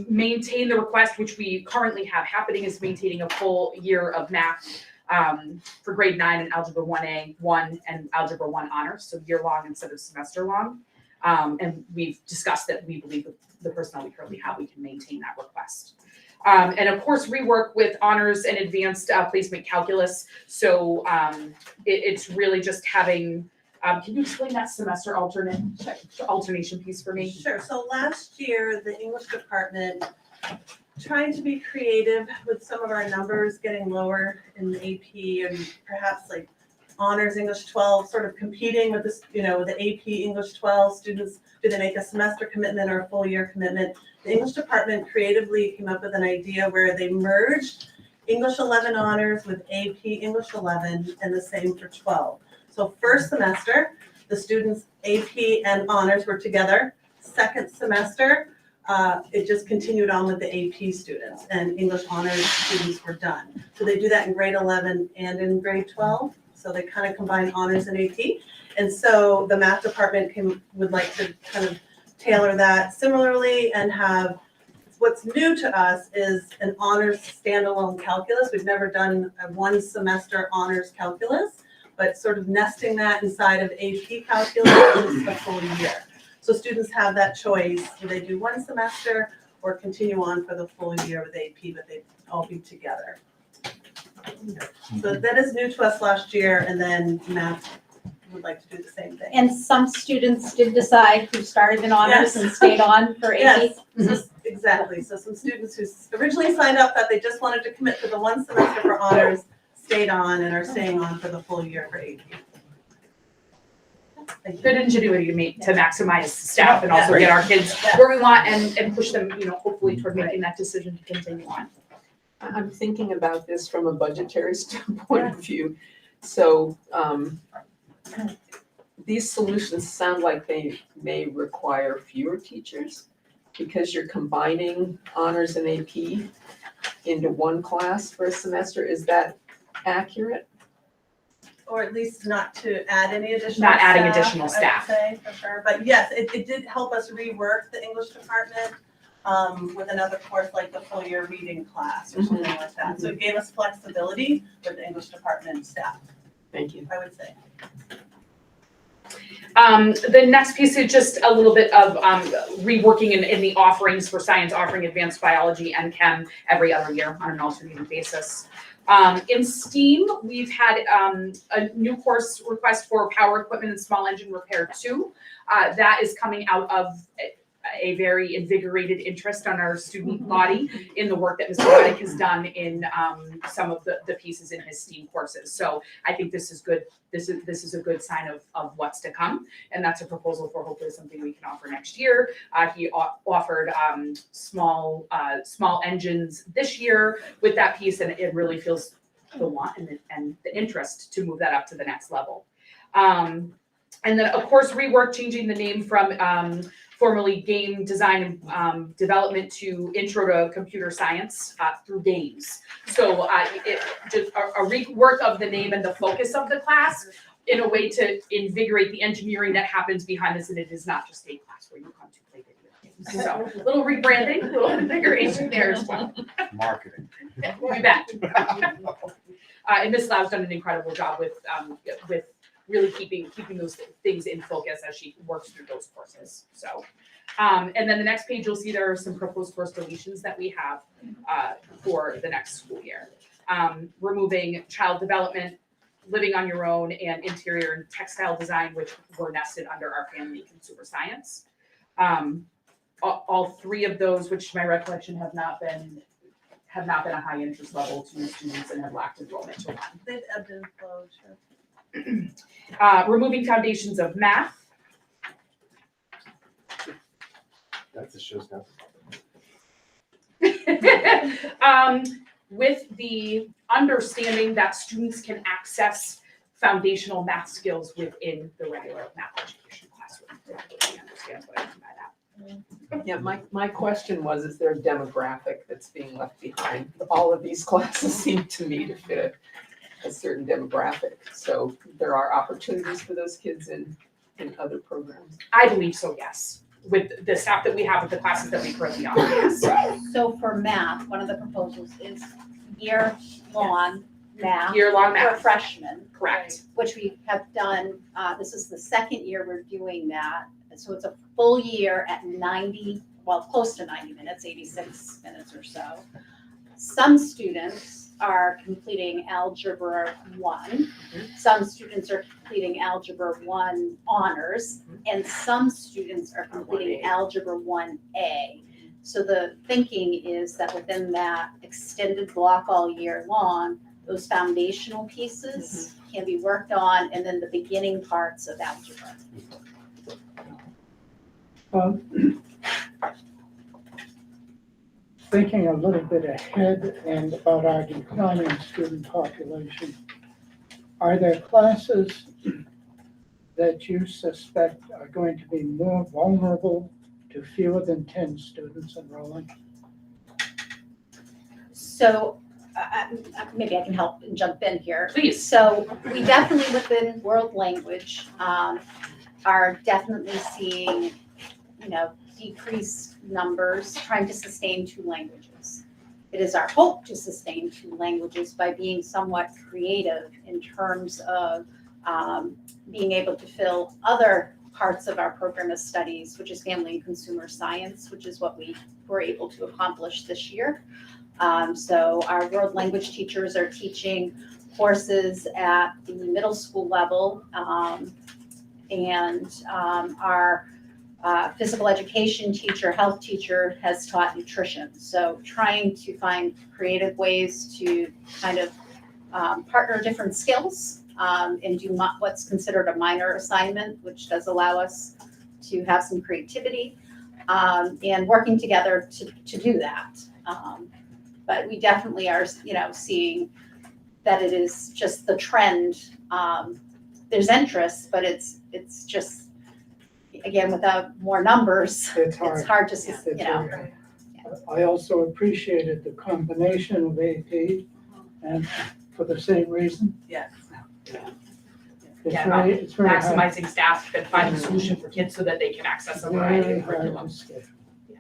maintain the request, which we currently have happening, is maintaining a full year of math for grade 9 and Algebra 1A, 1 and Algebra 1 honors, so year long instead of semester long. And we've discussed that we believe with the personnel we currently have, we can maintain that request. And of course, rework with honors and advanced placement calculus. So it's really just having, can you explain that semester alternation piece for me? Sure, so last year, the English department, trying to be creative with some of our numbers getting lower in the AP and perhaps like honors English 12, sort of competing with this, the AP English 12 students, do they make a semester commitment or a full year commitment? The English department creatively came up with an idea where they merged English 11 honors with AP English 11 and the same for 12. So first semester, the students AP and honors were together. Second semester, it just continued on with the AP students and English honors students were done. So they do that in grade 11 and in grade 12. So they kind of combine honors and AP. And so the math department would like to kind of tailor that similarly and have, what's new to us is an honors standalone calculus. We've never done a one semester honors calculus, but sort of nesting that inside of AP calculus is a full year. So students have that choice, do they do one semester or continue on for the full year with AP, but they all be together. So that is new to us last year, and then math would like to do the same thing. And some students did decide who started in honors Yes. and stayed on for AP. Yes, exactly. So some students who originally signed up that they just wanted to commit to the one semester for honors stayed on and are staying on for the full year for AP. Good ingenuity to maximize staff and also get our kids where we want and push them, hopefully toward making that decision to continue on. I'm thinking about this from a budgetary point of view. So these solutions sound like they may require fewer teachers because you're combining honors and AP into one class for a semester. Is that accurate? Or at least not to add any additional Not adding staff, additional staff. I would say, for sure. But yes, it did help us rework the English department with another course like the full year reading class or something like that. So it gave us flexibility with the English department staff. Thank you. I would say. The next piece is just a little bit of reworking in the offerings for science, offering advanced biology and chem every other year on an alternating basis. In STEAM, we've had a new course request for power equipment and small engine repair 2. That is coming out of a very invigorated interest on our student body in the work that Mr. Reddick has done in some of the pieces in his STEAM courses. So I think this is good. This is a good sign of what's to come, and that's a proposal for hopefully something we can offer next year. He offered small engines this year with that piece, and it really feels the want and the interest to move that up to the next level. And then of course rework, changing the name from formerly game design and development to intro to computer science through games. So it just a rework of the name and the focus of the class in a way to invigorate the engineering that happens behind this, and it is not just a class where you come to play video games. So little rebranding, little invigoration there as well. Marketing. You bet. And Ms. Lau's done an incredible job with really keeping those things in focus as she works through those courses. So, and then the next page, you'll see there are some proposed course deletions that we have for the next school year. Removing child development, living on your own, and interior and textile design, which were nested under our family consumer science. All three of those, which my recollection have not been a high interest level to students and have lacked enrollment to one. They've ebbed and flowed, sure. Removing foundations of math. That's a showstopper. With the understanding that students can access foundational math skills within the regular math education classroom. Everybody understands what I mean by that. Yeah, my question was, is there a demographic that's being left behind? All of these classes seem to me to fit a certain demographic. So there are opportunities for those kids in other programs. I believe so, yes. With the staff that we have with the classes that we currently offer, yes. So for math, one of the proposals is year-long math. Year-long math. For freshmen. Correct. Which we have done, this is the second year we're doing that. So it's a full year at 90, well, close to 90 minutes, 86 minutes or so. Some students are completing Algebra 1. Some students are completing Algebra 1 honors, and some students are completing Algebra 1A. So the thinking is that within that extended block all year long, those foundational pieces can be worked on, and then the beginning parts of algebra. Thinking a little bit ahead and about our declining student population, are there classes that you suspect are going to be more vulnerable to fewer than 10 students enrolling? So maybe I can help and jump in here. Please. So we definitely within world language are definitely seeing, decreased numbers, trying to sustain 2 languages. It is our hope to sustain 2 languages by being somewhat creative in terms of being able to fill other parts of our program of studies, which is family and consumer science, which is what we were able to accomplish this year. So our world language teachers are teaching courses at the middle school level, and our physical education teacher, health teacher has taught nutrition. So trying to find creative ways to kind of partner different skills and do what's considered a minor assignment, which does allow us to have some creativity and working together to do that. But we definitely are, seeing that it is just the trend. There's interest, but it's just, again, without more numbers, it's hard to, I also appreciated the combination of AP and for the same reason. Yes. It's Yeah, very, it's very hard. maximizing staff and finding a solution for kids so that they can access a variety Very of hard curriculum. to schedule.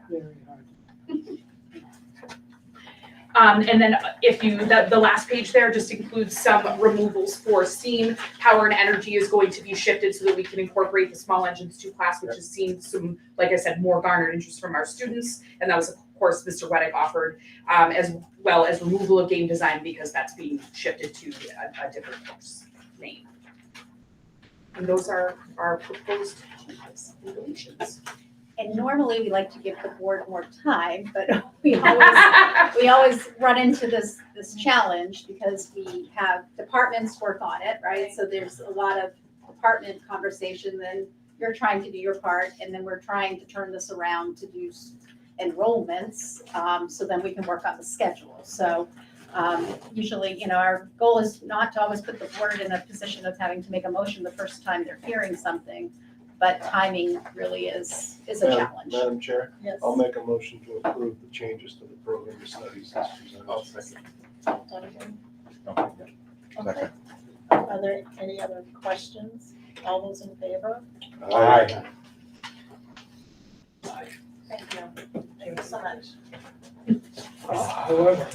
Very hard. And then if you, the last page there just includes some removals for STEAM. Power and energy is going to be shifted so that we can incorporate the small engines 2 class, which has seen some, like I said, more garnered interest from our students. And that was, of course, Mr. Weddick offered, as well as removal of game design because that's being shifted to a different course name. And those are our proposed changes and deletions. and normally we like to give the board more time, but we always run into this challenge because we have departments work on it, right? So there's a lot of department conversation, then you're trying to do your part, and then we're trying to turn this around to do enrollments, so then we can work on the schedule. So usually, our goal is not to always put the board in a position of having to make a motion the first time they're hearing something, but timing really is a challenge. Madam Chair, Yes. I'll make a motion to approve the changes to the program of studies as presented. I'll second. Okay. Are there any other questions? All those in favor? Aye. Thank you. Thank you so much. However,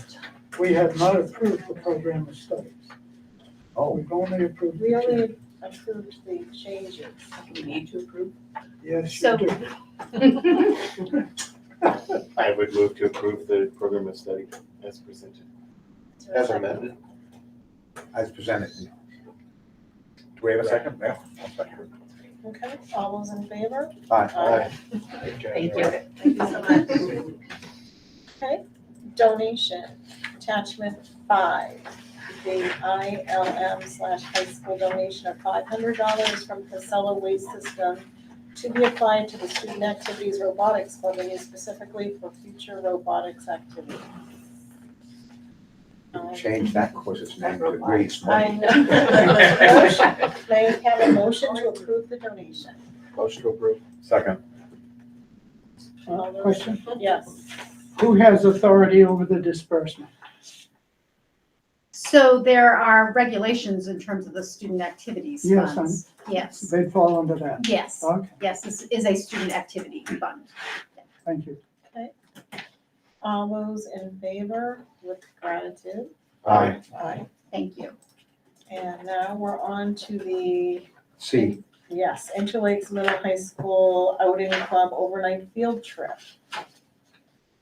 we have not approved the program of studies. We've only approved. We only approved the changes. We need to approve. Yes, So- you do. I would move to approve the program of study as presented. As amended. As presented. Do we have a second? Yeah, I'll second. Okay, all those in favor? Aye. Thank you. Thank you so much. Okay, donation, attachment 5. The ILM/high school donation of $500 from Casella Waste System to be applied to the student activities robotics funding is specifically for future robotics activities. Change that course's name to Grace I Money. know. May I have a motion to approve the donation? Motion to approve. Second. All those- Question? Yes. Who has authority over the disbursement? So there are regulations in terms of the student activities Yes, funds. Yes, They'd fall under that. yes, Okay, yes, this is a student activity fund. thank you. All those in favor with gratitude? Aye. Aye. Thank you. And now we're on to the, C. yes, Interlakes Middle High School Outing Club overnight field trip.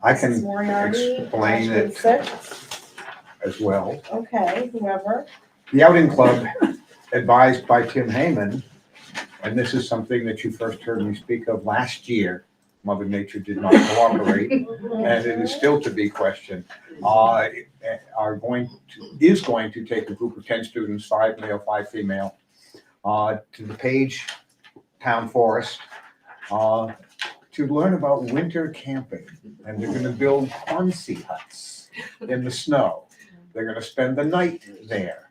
I Mrs. can Moriarty, explain Ashton it Six. as well. Okay, whoever. The outing club, advised by Tim Hayman, and this is something that you first heard me speak of last year. Mother Nature did not cooperate, and it is still to be questioned. Is going to take a group of 10 students, 5 male, 5 female, to the Page Town Forest, to learn about winter camping. And they're gonna build Quonset huts in the snow. They're gonna spend the night there.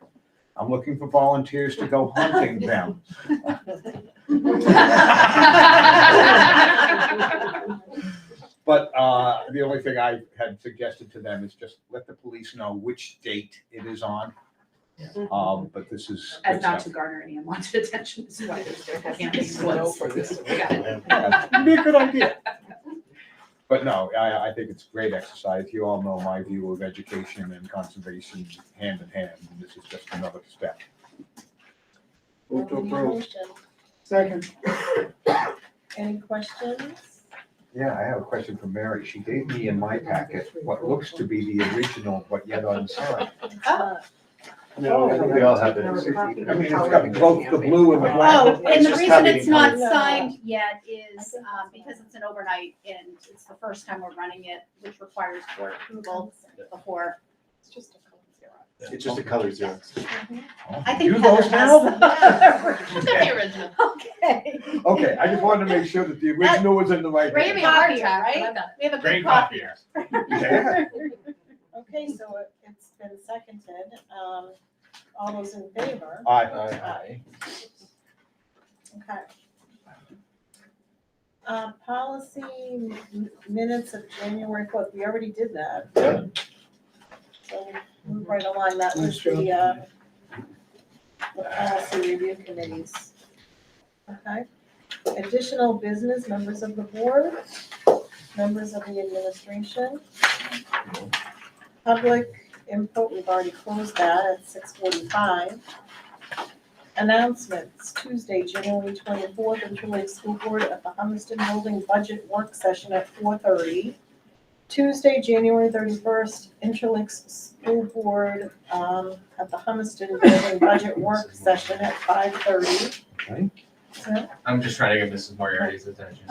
I'm looking for volunteers to go hunting them. But the only thing I had suggested to them is just let the police know which date it is on. But this is. As good not to stuff. garner any unwanted attention, this is why there's camping Snow woods. for this. Got it. It'd be a good idea. But no, I think it's great exercise. You all know my view of education and conservation hand in hand. And this is just another step. Move to approve. Motion. Second. Any questions? Yeah, I have a question for Mary. She gave me in my packet what looks to be the original, but yet unsigned. No, I think they all have it. I mean, it's got both the blue and the black. Oh, and the just reason happening it's not to- signed yet is because it's an overnight and it's the first time we're running it, which requires board approval before. It's just a color zero. It's just a color zero. I think Do Heather those has. The original. Okay. Okay, I just wanted to make sure that the original was in the right. Great hand. copy, right? We have a Great good copy. Yeah. Okay, so it's been seconded. All those in favor? Aye. Aye. Okay. Policy minutes of January 4th, we already did that. So move right along, that was the policy review committees. Okay. Additional business, members of the board, members of the administration. Public input, we've already closed that at 6:45. Announcements, Tuesday, January 24th, Interlake School Board at the Humiston Building Budget Work Session at 4:30. Tuesday, January 31st, Interlake School Board at the Humiston Building Budget Work Session at 5:30. Okay. So, I'm just trying to get Mrs. Moriarty's attention.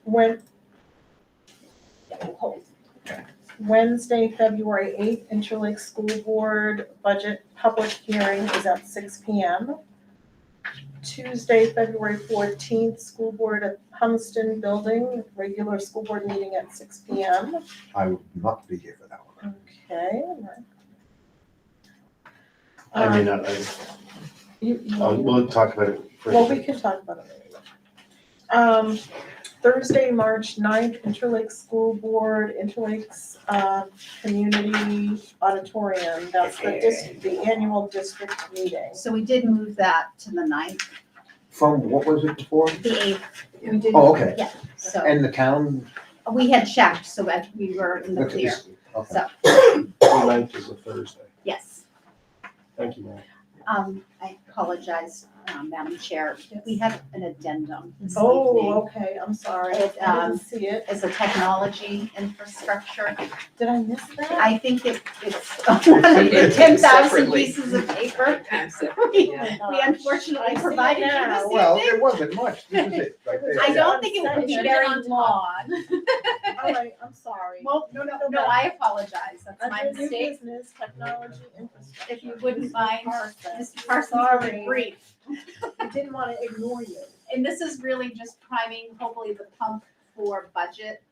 When, Wednesday, February 8th, Interlake School Board Budget Public Hearing is at 6 PM. Tuesday, February 14th, School Board at Humiston Building, regular school board meeting at 6 PM. I will not be here for that one. Okay. I may not, we'll talk about it first. Well, we can talk about it later. Thursday, March 9th, Interlake School Board, Interlake's Community Auditorium. That's the annual district meeting. So we did move that to the 9th, From, what was it before? the 8th. We did. Oh, okay. Yeah, so And the town? we had checked so that we were in the Look at clear. this. Okay. So, The ninth is a Thursday. yes. Thank you, Mary. I apologize, Madam Chair. We have an addendum this Oh, evening. okay, I'm sorry. It, I didn't see it. As a technology infrastructure. Did I miss that? I think it's one of the 10,000 Separately. pieces of paper. Oh We my gosh. unfortunately I see it provided you now. this Well, evening. it wasn't much. This is it, right there. I Yeah. don't think it would be very long. All right, I'm sorry. Well, no, I apologize. That's my Under new mistake. business, technology infrastructure. If you wouldn't mind, Parson. Mr. Parsons, Sorry. really brief. We didn't want to ignore you. And this is really just priming, hopefully, the pump for budget.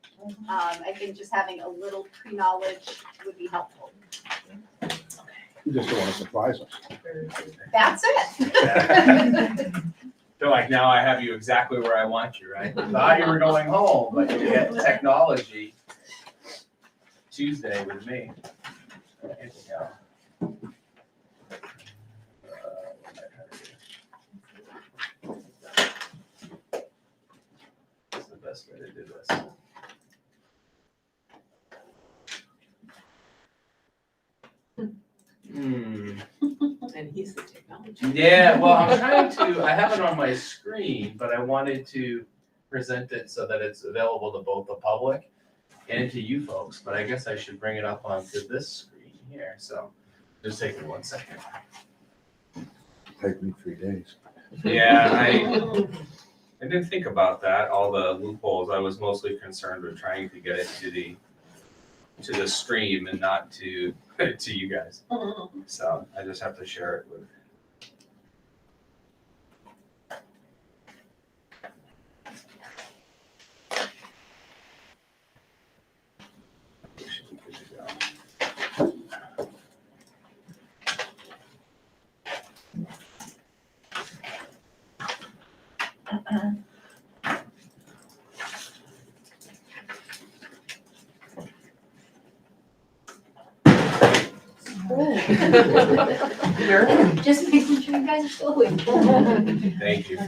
I think just having a little pre-knowledge would be helpful. You just don't want to surprise us. That's it. They're like, now I have you exactly where I want you, right? Thought you were going home, but you get technology Tuesday with me. Here we go. That's the best way to do this. And he's the technology. Yeah, well, I'm trying to, I have it on my screen, but I wanted to present it so that it's available to both the public and to you folks, but I guess I should bring it up onto this screen here, so just take me 1 second. Take me 3 days. Yeah, I didn't think about that, all the loopholes. I was mostly concerned with trying to get it to the stream and not to you guys. So I just have to share it with. Just making sure you guys are still awake. Thank you.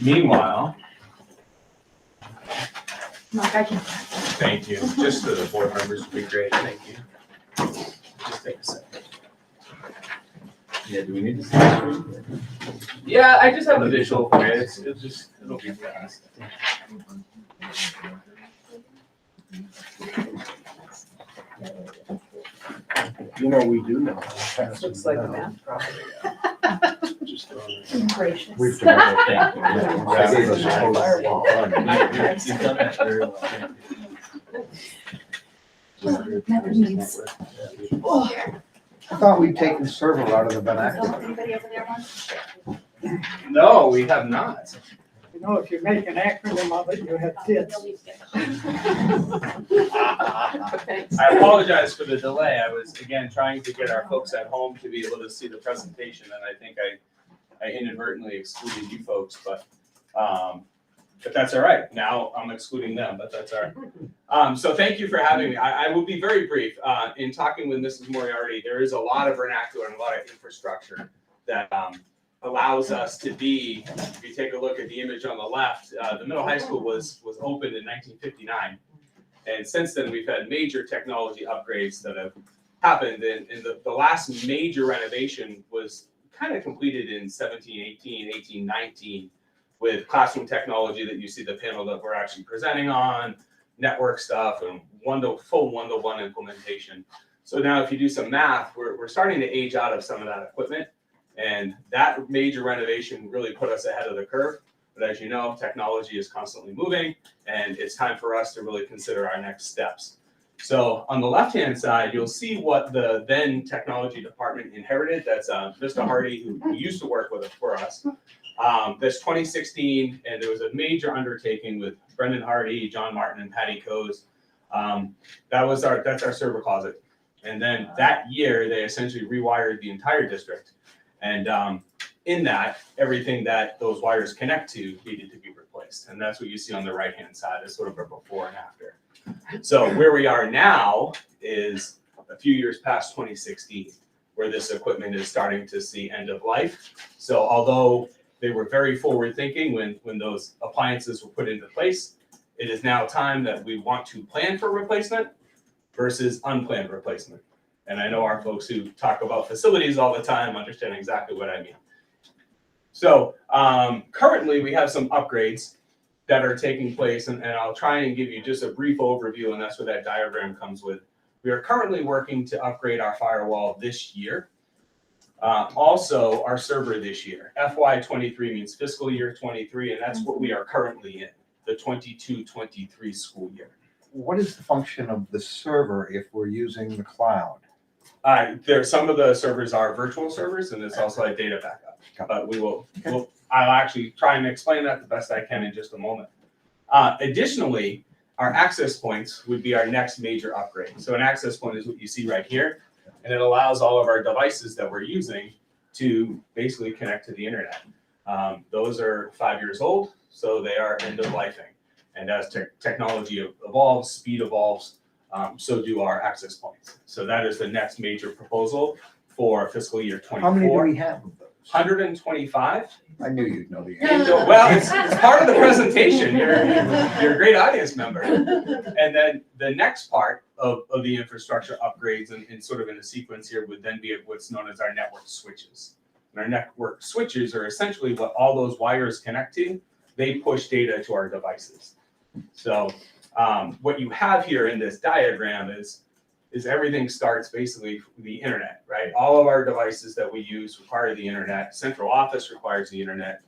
Meanwhile, thank you. Just to the board members would be great. Thank you. Just take a second. Yeah, do we need to see the screen? Yeah, I just have a visual for it. It'll be fast. You know, we do know. Looks like a math problem. Gracious. We've done that. That gave us a whole Firewall. You've done that very well, thank you. I thought we'd taken server out of the vernacular. Anybody over there wants to share? No, we have not. You know, if you make an acronym of it, you have kids. I apologize for the delay. I was, again, trying to get our folks at home to be able to see the presentation, and I think I inadvertently excluded you folks, but that's all right. Now I'm excluding them, but that's all right. So thank you for having me. I will be very brief. In talking with Mrs. Moriarty, there is a lot of vernacular and a lot of infrastructure that allows us to be, if you take a look at the image on the left, the middle high school was opened in 1959. And since then, we've had major technology upgrades that have happened. And the last major renovation was kind of completed in 1718, 1819 with classroom technology that you see the panel that we're actually presenting on, network stuff, and full one-to-one implementation. So now if you do some math, we're starting to age out of some of that equipment. And that major renovation really put us ahead of the curve. But as you know, technology is constantly moving, and it's time for us to really consider our next steps. So on the left-hand side, you'll see what the then technology department inherited. That's Mr. Hardy, who used to work with for us. That's 2016, and there was a major undertaking with Brendan Hardy, John Martin, and Patty Coase. That's our server closet. And then that year, they essentially rewired the entire district. And in that, everything that those wires connect to needed to be replaced. And that's what you see on the right-hand side is sort of a before and after. So where we are now is a few years past 2016, where this equipment is starting to see end of life. So although they were very forward-thinking when those appliances were put into place, it is now time that we want to plan for replacement versus unplanned replacement. And I know our folks who talk about facilities all the time understand exactly what I mean. So currently we have some upgrades that are taking place, and I'll try and give you just a brief overview, and that's where that diagram comes with. We are currently working to upgrade our firewall this year. Also, our server this year. FY23 means fiscal year 23, and that's what we are currently in, the 22-23 school year. What is the function of the server if we're using the cloud? Some of the servers are virtual servers, and it's also a data backup. But I'll actually try and explain that the best I can in just a moment. Additionally, our access points would be our next major upgrade. So an access point is what you see right here, and it allows all of our devices that we're using to basically connect to the internet. Those are 5 years old, so they are end of lifing. And as technology evolves, speed evolves, so do our access points. So that is the next major proposal for fiscal year 24. How many do we have of those? 125. I knew you'd know the answer. Well, it's part of the presentation. You're a great audience member. And then the next part of the infrastructure upgrades and sort of in the sequence here would then be what's known as our network switches. And our network switches are essentially what all those wires connect to. They push data to our devices. So what you have here in this diagram is everything starts basically with the internet, right? All of our devices that we use require the internet. Central office requires the internet.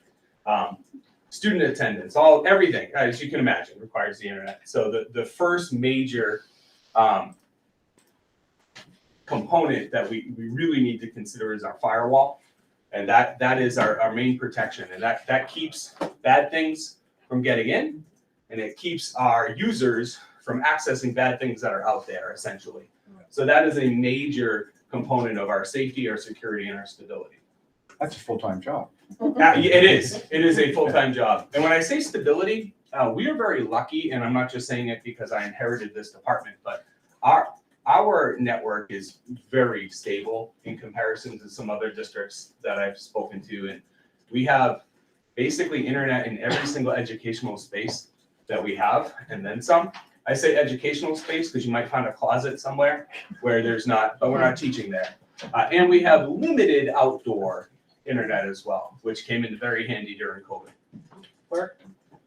Student attendance, everything, as you can imagine, requires the internet. So the first major component that we really need to consider is our firewall. And that is our main protection. And that keeps bad things from getting in, and it keeps our users from accessing bad things that are out there, essentially. So that is a major component of our safety, our security, and our stability. That's a full-time job. It is. It is a full-time job. And when I say stability, we are very lucky, and I'm not just saying it because I inherited this department, but our network is very stable in comparison to some other districts that I've spoken to. And we have basically internet in every single educational space that we have, and then some. I say educational space because you might find a closet somewhere where there's not, but we're not teaching there. And we have limited outdoor internet as well, which came in very handy during COVID. Mark?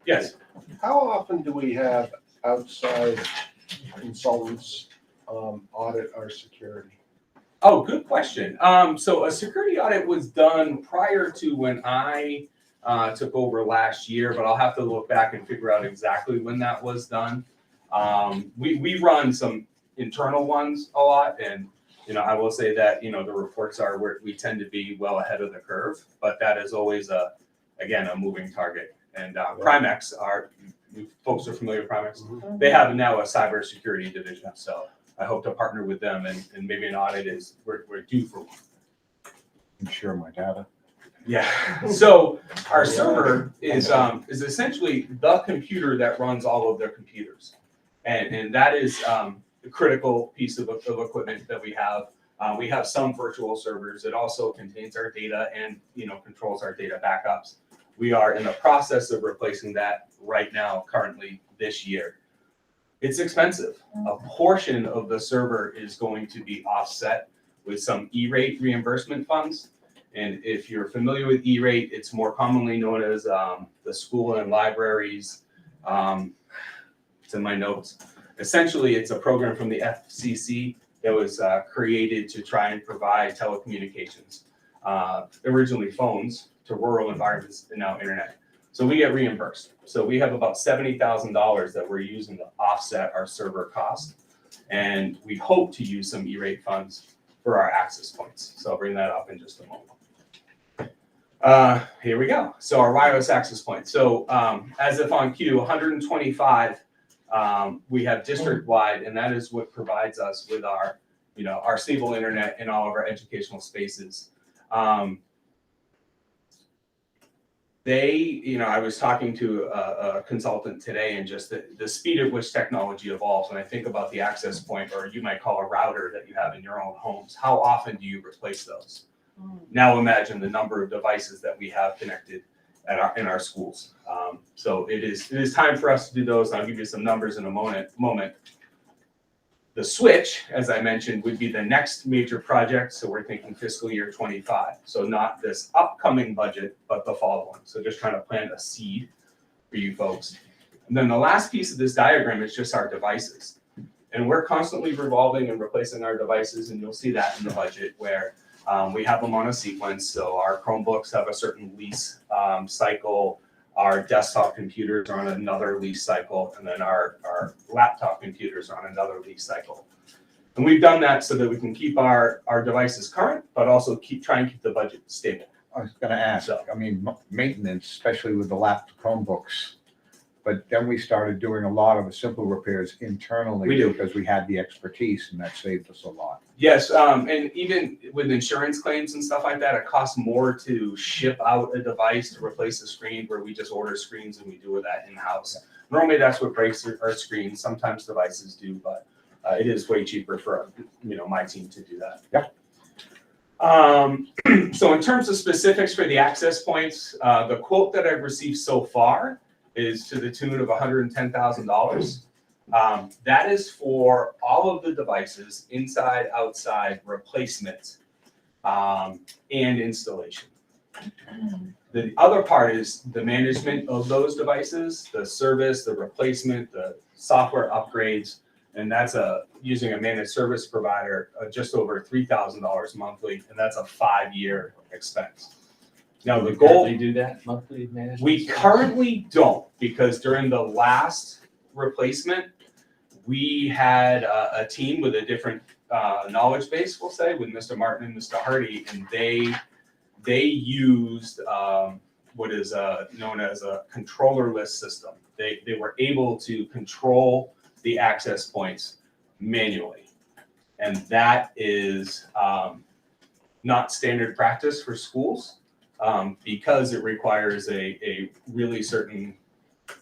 Yes. How often do we have outside consultants audit our security? Oh, good question. So a security audit was done prior to when I took over last year, but I'll have to look back and figure out exactly when that was done. We run some internal ones a lot, and I will say that the reports are where we tend to be well ahead of the curve, but that is always a moving target. And Primex, folks are familiar with Primex. Mm-hmm. They have now a cybersecurity division, so I hope to partner with them, and maybe an audit we're due for one. I'm sure my data. Yeah. So our server is essentially the computer that runs all of their computers, and that is a critical piece of equipment that we have. We have some virtual servers. It also contains our data and controls our data backups. We are in the process of replacing that right now, currently this year. It's expensive. A portion of the server is going to be offset with some E-rate reimbursement funds. And if you're familiar with E-rate, it's more commonly known as the school and libraries. It's in my notes. Essentially, it's a program from the FCC that was created to try and provide telecommunications, originally phones, to rural environments and now internet. So we get reimbursed. So we have about $70,000 that we're using to offset our server cost. And we hope to use some E-rate funds for our access points. So I'll bring that up in just a moment. Here we go. So our wireless access points. So as if on cue, 125 we have district-wide, and that is what provides us with our stable internet in all of our educational spaces. I was talking to a consultant today, and just the speed at which technology evolves. When I think about the access point, or you might call a router that you have in your own homes, how often do you replace those? Now imagine the number of devices that we have connected in our schools. So it is time for us to do those. I'll give you some numbers in a moment. The switch, as I mentioned, would be the next major project. So we're thinking fiscal year 25. So not this upcoming budget, but the following. So just trying to plant a seed. for you folks. And then the last piece of this diagram is just our devices. And we're constantly revolving and replacing our devices, and you'll see that in the budget where we have them on a sequence. So our Chromebooks have a certain lease cycle, our desktop computers are on another lease cycle, and then our laptop computers are on another lease cycle. And we've done that so that we can keep our devices current, but also try and keep the budget stable. I was gonna ask, I mean, maintenance, especially with the laptop Chromebooks, but then we started doing a lot of the simple repairs internally. We do. Because we had the expertise, and that saved us a lot. Yes, and even with insurance claims and stuff like that, it costs more to ship out a device to replace a screen where we just order screens and we do that in-house. Normally, that's what breaks our screens. Sometimes devices do, but it is way cheaper for my team to do that. Yeah. So in terms of specifics for the access points, the quote that I've received so far is to the tune of $110,000. That is for all of the devices, inside, outside, replacement, and installation. The other part is the management of those devices, the service, the replacement, the software upgrades, and that's using a managed service provider, just over $3,000 monthly, and that's a 5-year expense. Now, the goal. You do that monthly management? We currently don't, because during the last replacement, we had a team with a different knowledge base, we'll say, with Mr. Martin and Mr. Hardy, and they used what is known as a controllerless system. They were able to control the access points manually, and that is not standard practice for schools. Because it requires a really certain,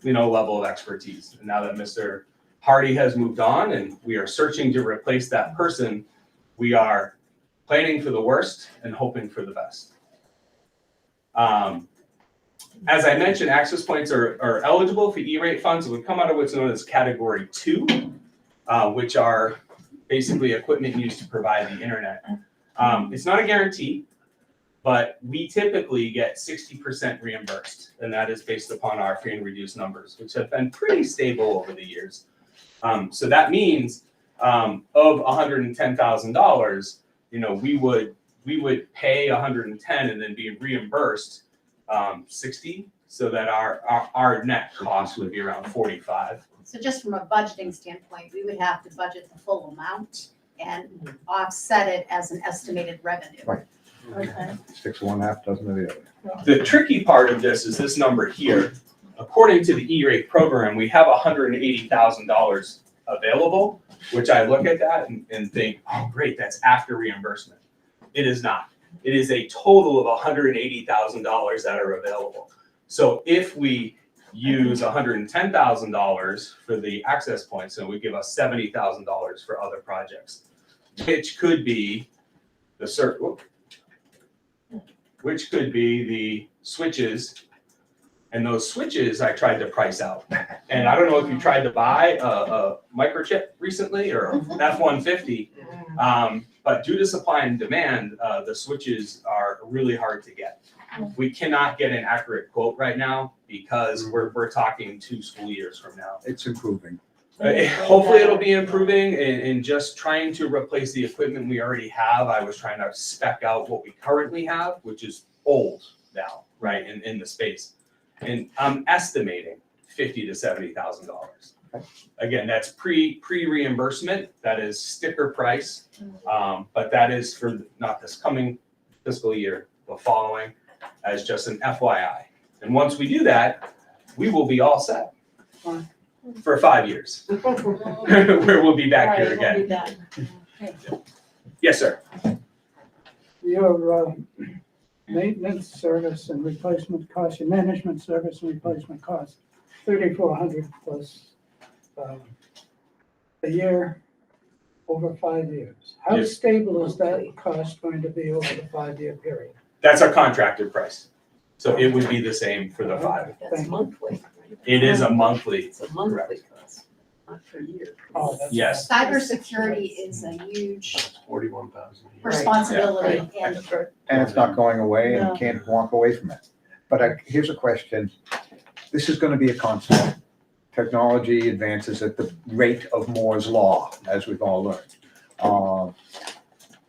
level of expertise. And now that Mr. Hardy has moved on and we are searching to replace that person, we are planning for the worst and hoping for the best. As I mentioned, access points are eligible for E-rate funds. It would come out of what's known as Category 2, which are basically equipment used to provide the internet. It's not a guarantee, but we typically get 60% reimbursed, and that is based upon our free and reduced numbers, which have been pretty stable over the years. So that means of $110,000, we would pay 110 and then be reimbursed 60, so that our net cost would be around 45. So just from a budgeting standpoint, we would have to budget the full amount and offset it as an estimated revenue. Right. Okay. 6 of one, half dozen of the other. The tricky part of this is this number here. According to the E-rate program, we have $180,000 available, which I look at that and think, oh, great, that's after reimbursement. It is not. It is a total of $180,000 that are available. So if we use $110,000 for the access points, so we give us $70,000 for other projects, which could be the switches. And those switches I tried to price out. And I don't know if you tried to buy a microchip recently or F-150, but due to supply and demand, the switches are really hard to get. We cannot get an accurate quote right now because we're talking 2 school years from now. It's improving. Hopefully it'll be improving, and just trying to replace the equipment we already have. I was trying to spec out what we currently have, which is old now, right, in the space. And I'm estimating $50,000 to $70,000. Again, that's pre-reimbursement. That is sticker price, but that is for not this coming fiscal year, the following, as just an FYI. And once we do that, we will be all set for 5 years, where we'll be back here again. Yes, sir. Your maintenance service and replacement costs, your management service and replacement costs, $3,400 plus a year over 5 years. How Yes. stable is that cost going to be over the 5-year period? That's our contracted price. So it would be the same for the 5. That's monthly. It is a monthly. It's a monthly cost, not per year. Oh, that's. Yes. Cybersecurity is a huge 41,000. responsibility, Yeah. and And it's not going away, and No. you can't walk away from it. But here's a question. this is gonna be a constant. Technology advances at the rate of Moore's law, as we've all learned.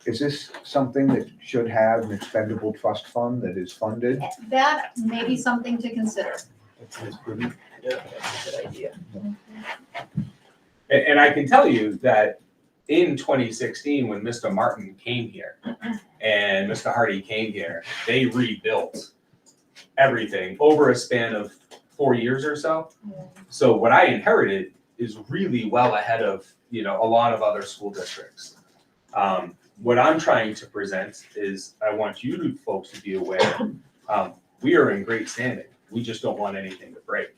Is this something that should have an expendable trust fund that is funded? That may be something to consider. That's pretty. Yeah, that's a good idea. And I can tell you that in 2016, when Mr. Martin came here and Mr. Hardy came here, they rebuilt everything over a span of 4 years or so. So what I inherited is really well ahead of, a lot of other school districts. What I'm trying to present is I want you folks to be aware, we are in great standing. We just don't want anything to break,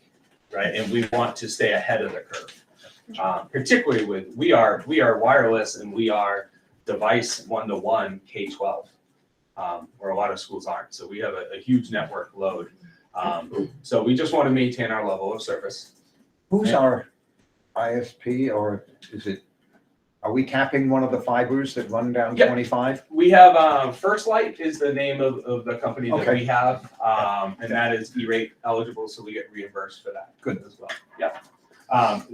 right? And we want to stay ahead of the curve. Particularly we are wireless and we are device one-to-one K-12, where a lot of schools aren't. So we have a huge network load. So we just want to maintain our level of service. Who's our ISP, or are we tapping one of the fibers that run down Yep. 25? We have, First Light is the name of the company that Okay. we have, and that is E-rate eligible, so we get reimbursed for that. Good. As well, yeah.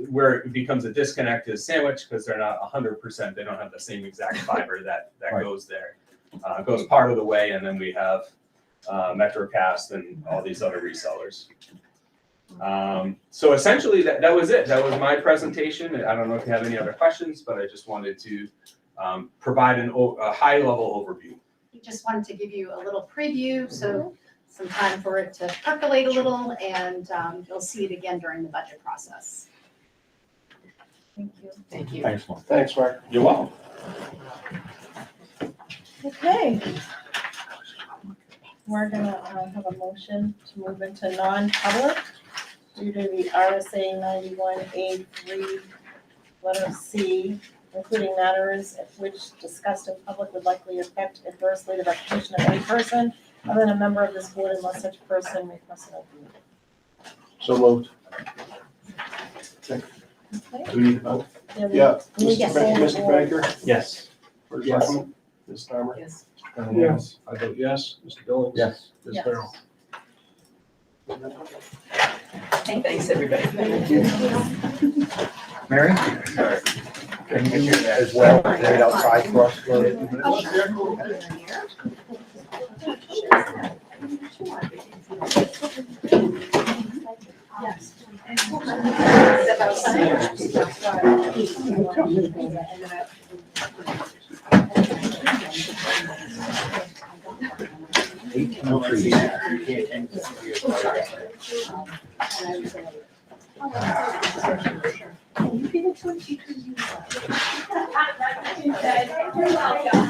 Where it becomes a disconnect is Sandwich, because they're not 100%, they don't have the same exact fiber that Right. goes there. Goes part of the way, and then we have MetroCast and all these other resellers. So essentially, that was it. That was my presentation. I don't know if you have any other questions, but I just wanted to provide a high-level overview. We just wanted to give you a little preview, so some time for it to percolate a little, and you'll see it again during the budget process. Thank you. Thank you. Thanks, Mark. Thanks, Mark. You're welcome. Okay. We're gonna have a motion to move into non-public due to the RSA 91A3, letter C, including matters which discussed in public would likely affect adversely the reputation of any person other than a member of this board unless such person requests an open meeting. So moved. Okay? Do we need to vote? Yeah, Yeah. we need to get full Mr. board. Baker? Yes. First Yes. Selectman? Ms. Starmer? Yes. Yes. I vote yes. Mr. Billings? Yes. Ms. Yes. Farrell? Thanks, everybody. Mary? Can you as well wait outside for us for a few minutes? Yes. No trees. You're welcome.